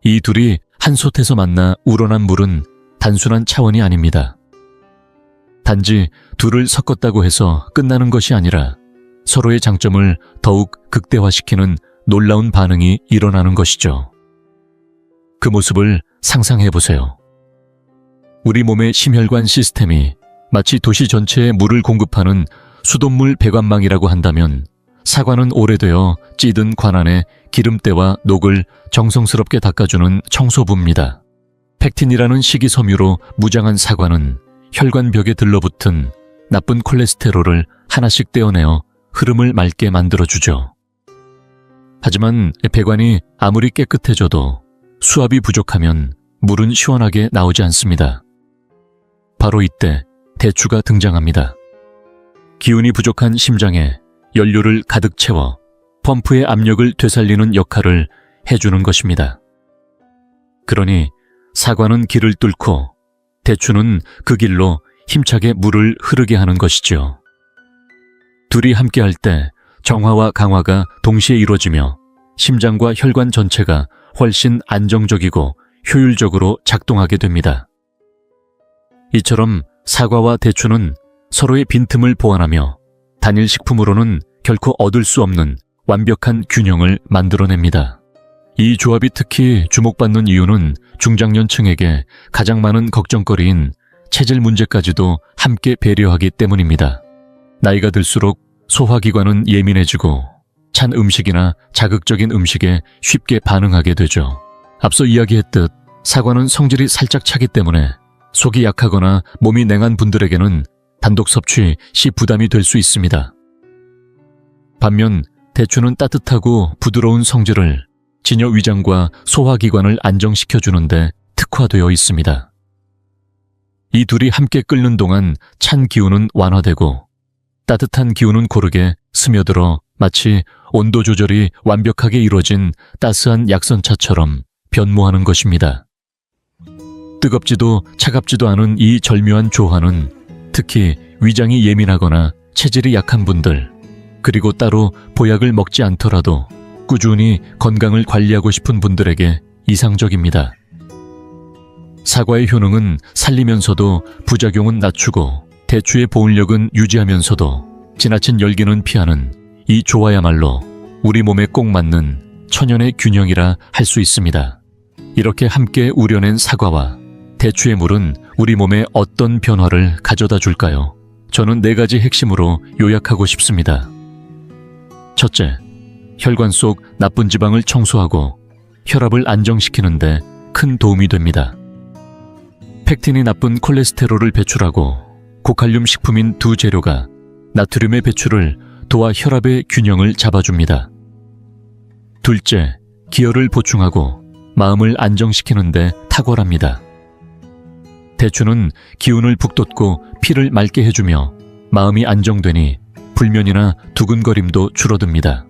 이 둘이 한 솥에서 만나 우러난 물은 단순한 차원이 아닙니다. 단지 둘을 섞었다고 해서 끝나는 것이 아니라 서로의 장점을 더욱 극대화시키는 놀라운 반응이 일어나는 것이죠. 그 모습을 상상해보세요. 우리 몸의 심혈관 시스템이 마치 도시 전체에 물을 공급하는 수돗물 배관망이라고 한다면, 사과는 오래되어 찌든 관안에 기름때와 녹을 정성스럽게 닦아주는 청소부입니다. 팩틴이라는 식이섬유로 무장한 사과는 혈관벽에 들러붙은 나쁜 콜레스테롤을 하나씩 떼어내어 흐름을 맑게 만들어주죠. 하지만 배관이 아무리 깨끗해져도 수압이 부족하면 물은 시원하게 나오지 않습니다. 바로 이때 대추가 등장합니다. 기운이 부족한 심장에 연료를 가득 채워 펌프의 압력을 되살리는 역할을 해주는 것입니다. 그러니 사과는 길을 뚫고 대추는 그 길로 힘차게 물을 흐르게 하는 것이죠. 둘이 함께할 때 정화와 강화가 동시에 이루어지며 심장과 혈관 전체가 훨씬 안정적이고 효율적으로 작동하게 됩니다. 이처럼 사과와 대추는 서로의 빈틈을 보완하며 단일 식품으로는 결코 얻을 수 없는 완벽한 균형을 만들어냅니다. 이 조합이 특히 주목받는 이유는 중장년층에게 가장 많은 걱정거리인 체질 문제까지도 함께 배려하기 때문입니다. 나이가 들수록 소화기관은 예민해지고 찬 음식이나 자극적인 음식에 쉽게 반응하게 되죠. 앞서 이야기했듯 사과는 성질이 살짝 차기 때문에 속이 약하거나 몸이 냉한 분들에게는 단독 섭취 시 부담이 될 수 있습니다. 반면 대추는 따뜻하고 부드러운 성질을 진여 위장과 소화기관을 안정시켜주는데 특화되어 있습니다. 이 둘이 함께 끓는 동안 찬 기운은 완화되고 따뜻한 기운은 고르게 스며들어 마치 온도 조절이 완벽하게 이루어진 따스한 약선차처럼 변모하는 것입니다. 뜨겁지도 차갑지도 않은 이 절묘한 조화는 특히 위장이 예민하거나 체질이 약한 분들, 그리고 따로 보약을 먹지 않더라도 꾸준히 건강을 관리하고 싶은 분들에게 이상적입니다. 사과의 효능은 살리면서도 부작용은 낮추고 대추의 보온력은 유지하면서도 지나친 열기는 피하는 이 조화야말로 우리 몸에 꼭 맞는 천연의 균형이라 할 수 있습니다. 이렇게 함께 우려낸 사과와 대추의 물은 우리 몸에 어떤 변화를 가져다 줄까요? 저는 4가지 핵심으로 요약하고 싶습니다. 첫째, 혈관 속 나쁜 지방을 청소하고 혈압을 안정시키는 데 큰 도움이 됩니다. 팩틴이 나쁜 콜레스테롤을 배출하고 고칼륨 식품인 두 재료가 나트륨의 배출을 도와 혈압의 균형을 잡아줍니다. 둘째, 기혈을 보충하고 마음을 안정시키는 데 탁월합니다. 대추는 기운을 북돋고 피를 맑게 해주며 마음이 안정되니 불면이나 두근거림도 줄어듭니다.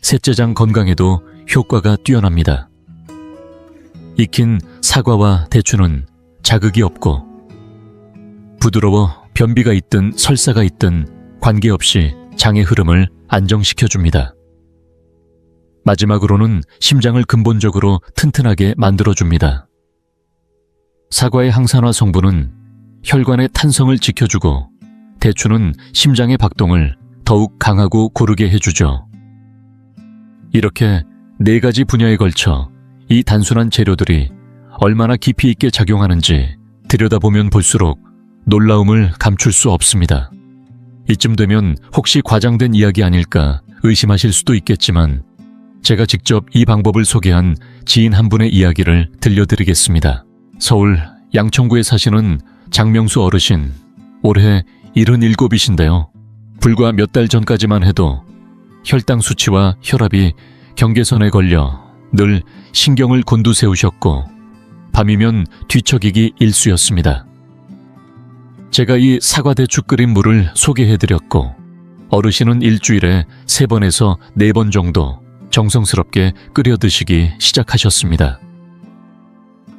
셋째, 장 건강에도 효과가 뛰어납니다. 익힌 사과와 대추는 자극이 없고 부드러워 변비가 있든 설사가 있든 관계없이 장의 흐름을 안정시켜줍니다. 마지막으로는 심장을 근본적으로 튼튼하게 만들어줍니다. 사과의 항산화 성분은 혈관의 탄성을 지켜주고 대추는 심장의 박동을 더욱 강하고 고르게 해주죠. 이렇게 4가지 분야에 걸쳐 이 단순한 재료들이 얼마나 깊이 있게 작용하는지 들여다보면 볼수록 놀라움을 감출 수 없습니다. 이쯤 되면 혹시 과장된 이야기 아닐까 의심하실 수도 있겠지만 제가 직접 이 방법을 소개한 지인 한 분의 이야기를 들려드리겠습니다. 서울 양천구에 사시는 장명수 어르신, 올해 77이신데요. 불과 몇 달 전까지만 해도 혈당 수치와 혈압이 경계선에 걸려 늘 신경을 곤두세우셨고 밤이면 뒤척이기 일쑤였습니다. 제가 이 사과대추 끓인 물을 소개해드렸고 어르신은 일주일에 3번에서 4번 정도 정성스럽게 끓여 드시기 시작하셨습니다.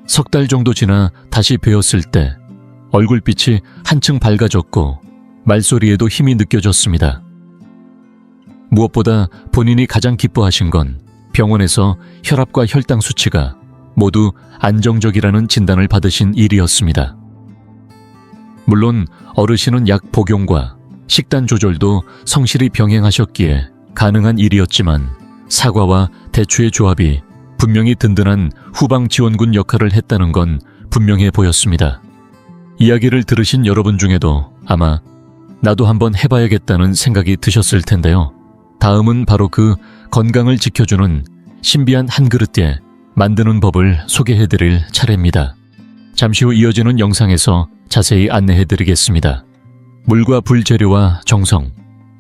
석 달 정도 지나 다시 뵈었을 때 얼굴빛이 한층 밝아졌고 말소리에도 힘이 느껴졌습니다. 무엇보다 본인이 가장 기뻐하신 건 병원에서 혈압과 혈당 수치가 모두 안정적이라는 진단을 받으신 일이었습니다. 물론 어르신은 약 복용과 식단 조절도 성실히 병행하셨기에 가능한 일이었지만 사과와 대추의 조합이 분명히 든든한 후방 지원군 역할을 했다는 건 분명해 보였습니다. 이야기를 들으신 여러분 중에도 아마 나도 한번 해봐야겠다는 생각이 드셨을 텐데요. 다음은 바로 그 건강을 지켜주는 신비한 한 그릇에 만드는 법을 소개해드릴 차례입니다. 잠시 후 이어지는 영상에서 자세히 안내해드리겠습니다. 물과 불 재료와 정성,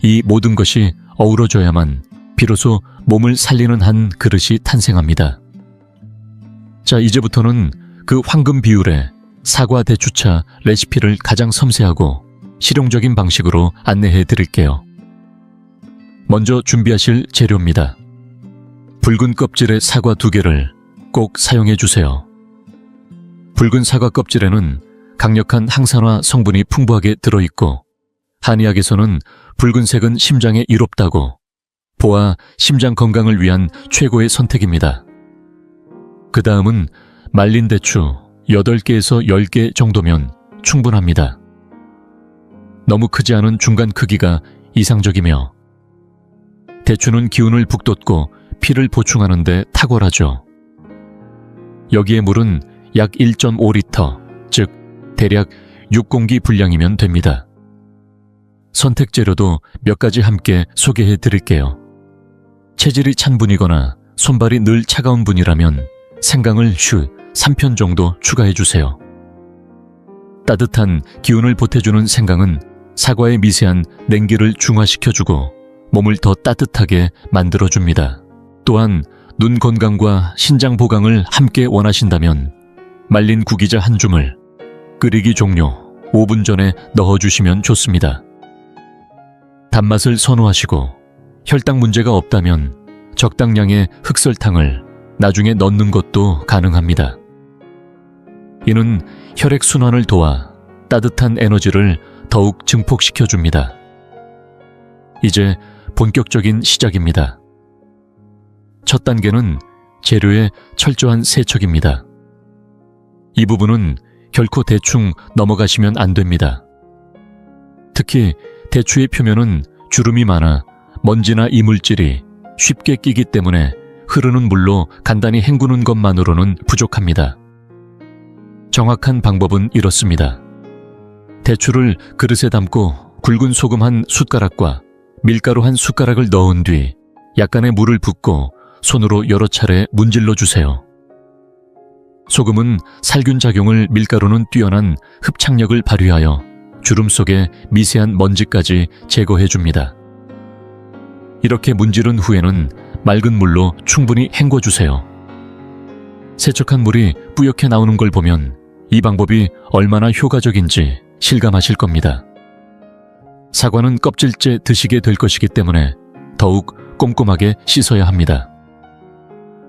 이 모든 것이 어우러져야만 비로소 몸을 살리는 한 그릇이 탄생합니다. 자, 이제부터는 그 황금 비율의 사과 대추차 레시피를 가장 섬세하고 실용적인 방식으로 안내해 드릴게요. 먼저 준비하실 재료입니다. 붉은 껍질의 사과 2개를 꼭 사용해 주세요. 붉은 사과 껍질에는 강력한 항산화 성분이 풍부하게 들어있고 한의학에서는 붉은색은 심장에 이롭다고 보아 심장 건강을 위한 최고의 선택입니다. 그 다음은 말린 대추 8개에서 10개 정도면 충분합니다. 너무 크지 않은 중간 크기가 이상적이며 대추는 기운을 북돋고 피를 보충하는 데 탁월하죠. 여기에 물은 약 1.5리터, 즉 대략 6공기 분량이면 됩니다. 선택 재료도 몇 가지 함께 소개해 드릴게요. 체질이 찬 분이거나 손발이 늘 차가운 분이라면 생강을 3편 정도 추가해 주세요. 따뜻한 기운을 보태주는 생강은 사과의 미세한 냉기를 중화시켜주고 몸을 더 따뜻하게 만들어줍니다. 또한 눈 건강과 신장 보강을 함께 원하신다면 말린 구기자 한 줌을 끓이기 종료 5분 전에 넣어주시면 좋습니다. 단맛을 선호하시고 혈당 문제가 없다면 적당량의 흑설탕을 나중에 넣는 것도 가능합니다. 이는 혈액순환을 도와 따뜻한 에너지를 더욱 증폭시켜줍니다. 이제 본격적인 시작입니다. 첫 단계는 재료의 철저한 세척입니다. 이 부분은 결코 대충 넘어가시면 안 됩니다. 특히 대추의 표면은 주름이 많아 먼지나 이물질이 쉽게 끼기 때문에 흐르는 물로 간단히 헹구는 것만으로는 부족합니다. 정확한 방법은 이렇습니다. 대추를 그릇에 담고 굵은 소금 한 숟가락과 밀가루 한 숟가락을 넣은 뒤 약간의 물을 붓고 손으로 여러 차례 문질러 주세요. 소금은 살균 작용을, 밀가루는 뛰어난 흡착력을 발휘하여 주름 속의 미세한 먼지까지 제거해 줍니다. 이렇게 문지른 후에는 맑은 물로 충분히 헹궈 주세요. 세척한 물이 뿌옇게 나오는 걸 보면 이 방법이 얼마나 효과적인지 실감하실 겁니다. 사과는 껍질째 드시게 될 것이기 때문에 더욱 꼼꼼하게 씻어야 합니다.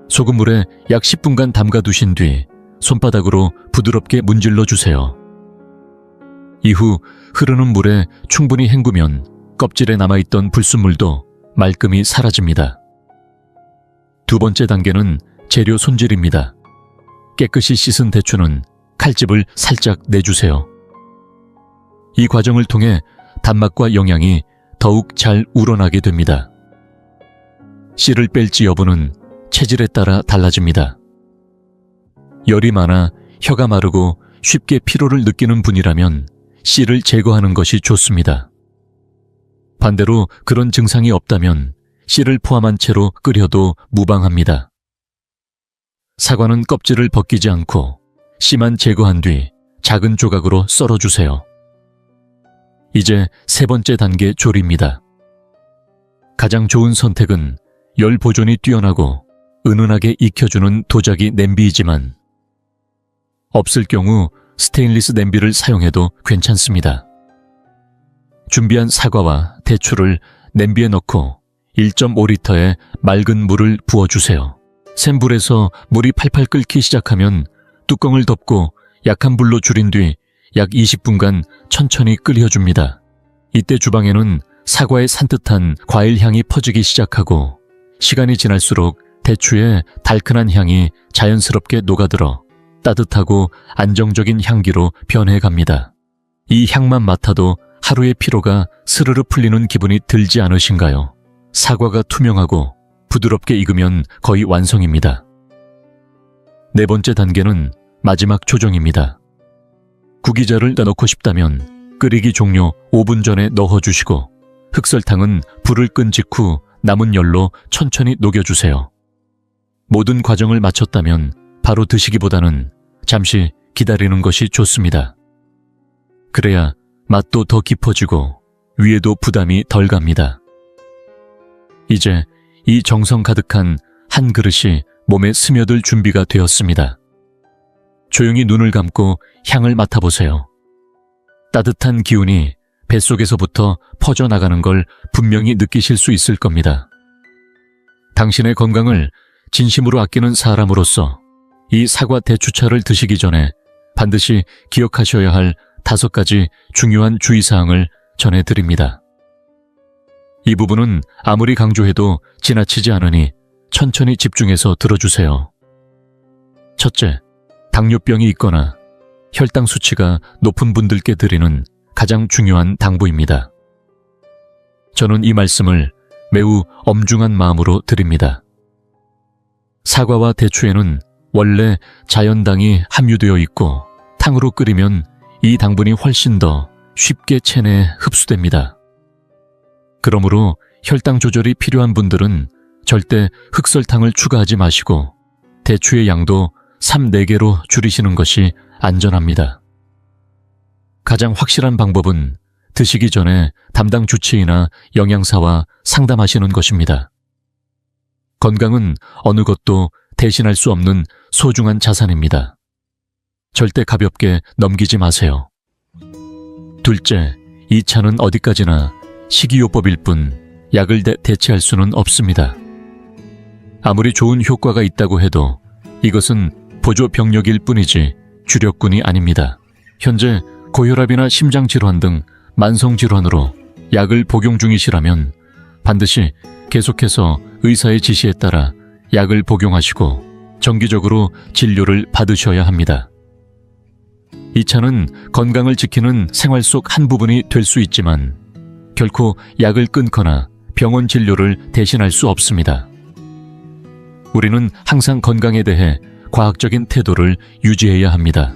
소금물에 약 10분간 담가 두신 뒤 손바닥으로 부드럽게 문질러 주세요. 이후 흐르는 물에 충분히 헹구면 껍질에 남아있던 불순물도 말끔히 사라집니다. 두 번째 단계는 재료 손질입니다. 깨끗이 씻은 대추는 칼집을 살짝 내주세요. 이 과정을 통해 단맛과 영양이 더욱 잘 우러나게 됩니다. 씨를 뺄지 여부는 체질에 따라 달라집니다. 열이 많아 혀가 마르고 쉽게 피로를 느끼는 분이라면 씨를 제거하는 것이 좋습니다. 반대로 그런 증상이 없다면 씨를 포함한 채로 끓여도 무방합니다. 사과는 껍질을 벗기지 않고 씨만 제거한 뒤 작은 조각으로 썰어주세요. 이제 세 번째 단계 조리입니다. 가장 좋은 선택은 열 보존이 뛰어나고 은은하게 익혀주는 도자기 냄비이지만 없을 경우 스테인리스 냄비를 사용해도 괜찮습니다. 준비한 사과와 대추를 냄비에 넣고 1.5리터의 맑은 물을 부어주세요. 센 불에서 물이 팔팔 끓기 시작하면 뚜껑을 덮고 약한 불로 줄인 뒤 약 20분간 천천히 끓여줍니다. 이때 주방에는 사과의 산뜻한 과일 향이 퍼지기 시작하고 시간이 지날수록 대추의 달큰한 향이 자연스럽게 녹아들어 따뜻하고 안정적인 향기로 변해갑니다. 이 향만 맡아도 하루의 피로가 스르르 풀리는 기분이 들지 않으신가요? 사과가 투명하고 부드럽게 익으면 거의 완성입니다. 네 번째 단계는 마지막 조정입니다. 구기자를 넣고 싶다면 끓이기 종료 5분 전에 넣어주시고 흑설탕은 불을 끈 직후 남은 열로 천천히 녹여주세요. 모든 과정을 마쳤다면 바로 드시기보다는 잠시 기다리는 것이 좋습니다. 그래야 맛도 더 깊어지고 위에도 부담이 덜 갑니다. 이제 이 정성 가득한 한 그릇이 몸에 스며들 준비가 되었습니다. 조용히 눈을 감고 향을 맡아보세요. 따뜻한 기운이 뱃속에서부터 퍼져나가는 걸 분명히 느끼실 수 있을 겁니다. 당신의 건강을 진심으로 아끼는 사람으로서 이 사과 대추차를 드시기 전에 반드시 기억하셔야 할 5가지 중요한 주의사항을 전해드립니다. 이 부분은 아무리 강조해도 지나치지 않으니 천천히 집중해서 들어주세요. 첫째, 당뇨병이 있거나 혈당 수치가 높은 분들께 드리는 가장 중요한 당부입니다. 저는 이 말씀을 매우 엄중한 마음으로 드립니다. 사과와 대추에는 원래 자연당이 함유되어 있고 탕으로 끓이면 이 당분이 훨씬 더 쉽게 체내에 흡수됩니다. 그러므로 혈당 조절이 필요한 분들은 절대 흑설탕을 추가하지 마시고 대추의 양도 3-4개로 줄이시는 것이 안전합니다. 가장 확실한 방법은 드시기 전에 담당 주치의나 영양사와 상담하시는 것입니다. 건강은 어느 것도 대신할 수 없는 소중한 자산입니다. 절대 가볍게 넘기지 마세요. 둘째, 이 차는 어디까지나 식이요법일 뿐 약을 대체할 수는 없습니다. 아무리 좋은 효과가 있다고 해도 이것은 보조 병력일 뿐이지 주력군이 아닙니다. 현재 고혈압이나 심장질환 등 만성질환으로 약을 복용 중이시라면 반드시 계속해서 의사의 지시에 따라 약을 복용하시고 정기적으로 진료를 받으셔야 합니다. 이 차는 건강을 지키는 생활 속 한 부분이 될 수 있지만 결코 약을 끊거나 병원 진료를 대신할 수 없습니다. 우리는 항상 건강에 대해 과학적인 태도를 유지해야 합니다.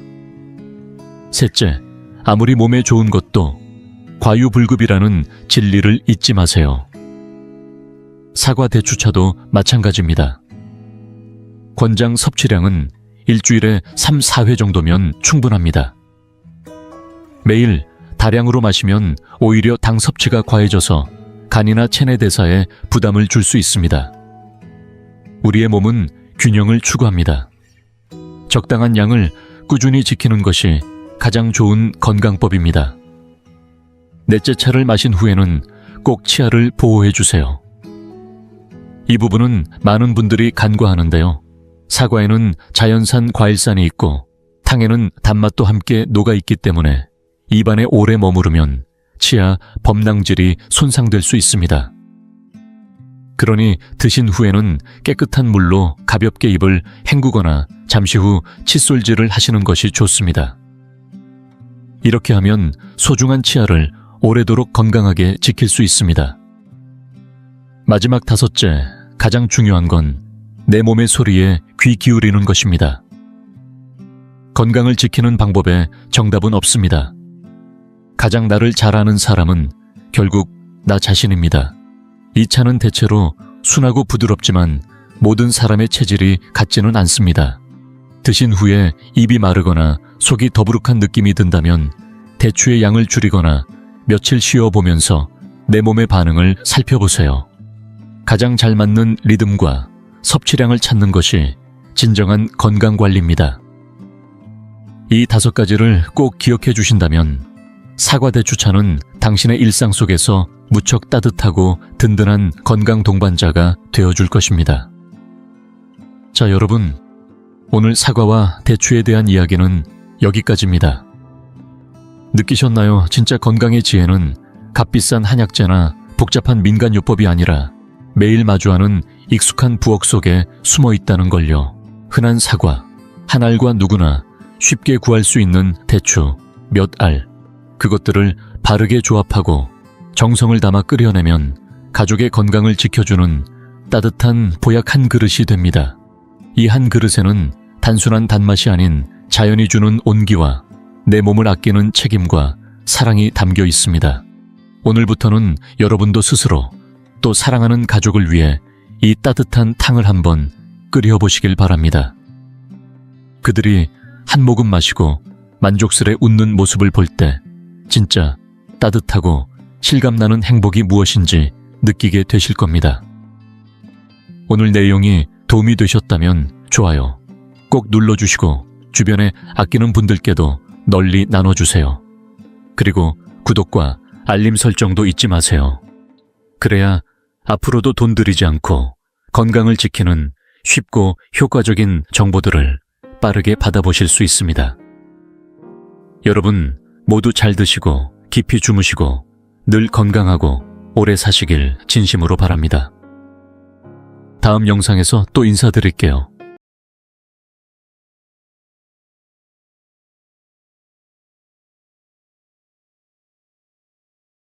셋째, 아무리 몸에 좋은 것도 과유불급이라는 진리를 잊지 마세요. 사과 대추차도 마찬가지입니다. 권장 섭취량은 일주일에 3-4회 정도면 충분합니다. 매일 다량으로 마시면 오히려 당 섭취가 과해져서 간이나 체내 대사에 부담을 줄 수 있습니다. 우리의 몸은 균형을 추구합니다. 적당한 양을 꾸준히 지키는 것이 가장 좋은 건강법입니다. 넷째 차를 마신 후에는 꼭 치아를 보호해 주세요. 이 부분은 많은 분들이 간과하는데요. 사과에는 자연산 과일산이 있고 탕에는 단맛도 함께 녹아있기 때문에 입안에 오래 머무르면 치아, 범낭질이 손상될 수 있습니다. 그러니 드신 후에는 깨끗한 물로 가볍게 입을 헹구거나 잠시 후 칫솔질을 하시는 것이 좋습니다. 이렇게 하면 소중한 치아를 오래도록 건강하게 지킬 수 있습니다. 마지막 5째, 가장 중요한 건 내 몸의 소리에 귀 기울이는 것입니다. 건강을 지키는 방법에 정답은 없습니다. 가장 나를 잘 아는 사람은 결국 나 자신입니다. 이 차는 대체로 순하고 부드럽지만 모든 사람의 체질이 같지는 않습니다. 드신 후에 입이 마르거나 속이 더부룩한 느낌이 든다면 대추의 양을 줄이거나 며칠 쉬어보면서 내 몸의 반응을 살펴보세요. 가장 잘 맞는 리듬과 섭취량을 찾는 것이 진정한 건강관리입니다. 이 5가지를 꼭 기억해 주신다면 사과대추차는 당신의 일상 속에서 무척 따뜻하고 든든한 건강 동반자가 되어줄 것입니다. 자, 여러분, 오늘 사과와 대추에 대한 이야기는 여기까지입니다. 느끼셨나요? 진짜 건강의 지혜는 값비싼 한약재나 복잡한 민간요법이 아니라 매일 마주하는 익숙한 부엌 속에 숨어 있다는 걸요. 흔한 사과, 한 알과 누구나 쉽게 구할 수 있는 대추, 몇 알, 그것들을 바르게 조합하고 정성을 담아 끓여내면 가족의 건강을 지켜주는 따뜻한 보약 한 그릇이 됩니다. 이 한 그릇에는 단순한 단맛이 아닌 자연이 주는 온기와 내 몸을 아끼는 책임과 사랑이 담겨 있습니다. 오늘부터는 여러분도 스스로 또 사랑하는 가족을 위해 이 따뜻한 탕을 한번 끓여보시길 바랍니다. 그들이 한 모금 마시고 만족스레 웃는 모습을 볼 때 진짜 따뜻하고 실감나는 행복이 무엇인지 느끼게 되실 겁니다. 오늘 내용이 도움이 되셨다면 좋아요 꼭 눌러주시고 주변에 아끼는 분들께도 널리 나눠주세요. 그리고 구독과 알림 설정도 잊지 마세요. 그래야 앞으로도 돈 들이지 않고 건강을 지키는 쉽고 효과적인 정보들을 빠르게 받아보실 수 있습니다. 여러분 모두 잘 드시고 깊이 주무시고 늘 건강하고 오래 사시길 진심으로 바랍니다. 다음 영상에서 또 인사드릴게요.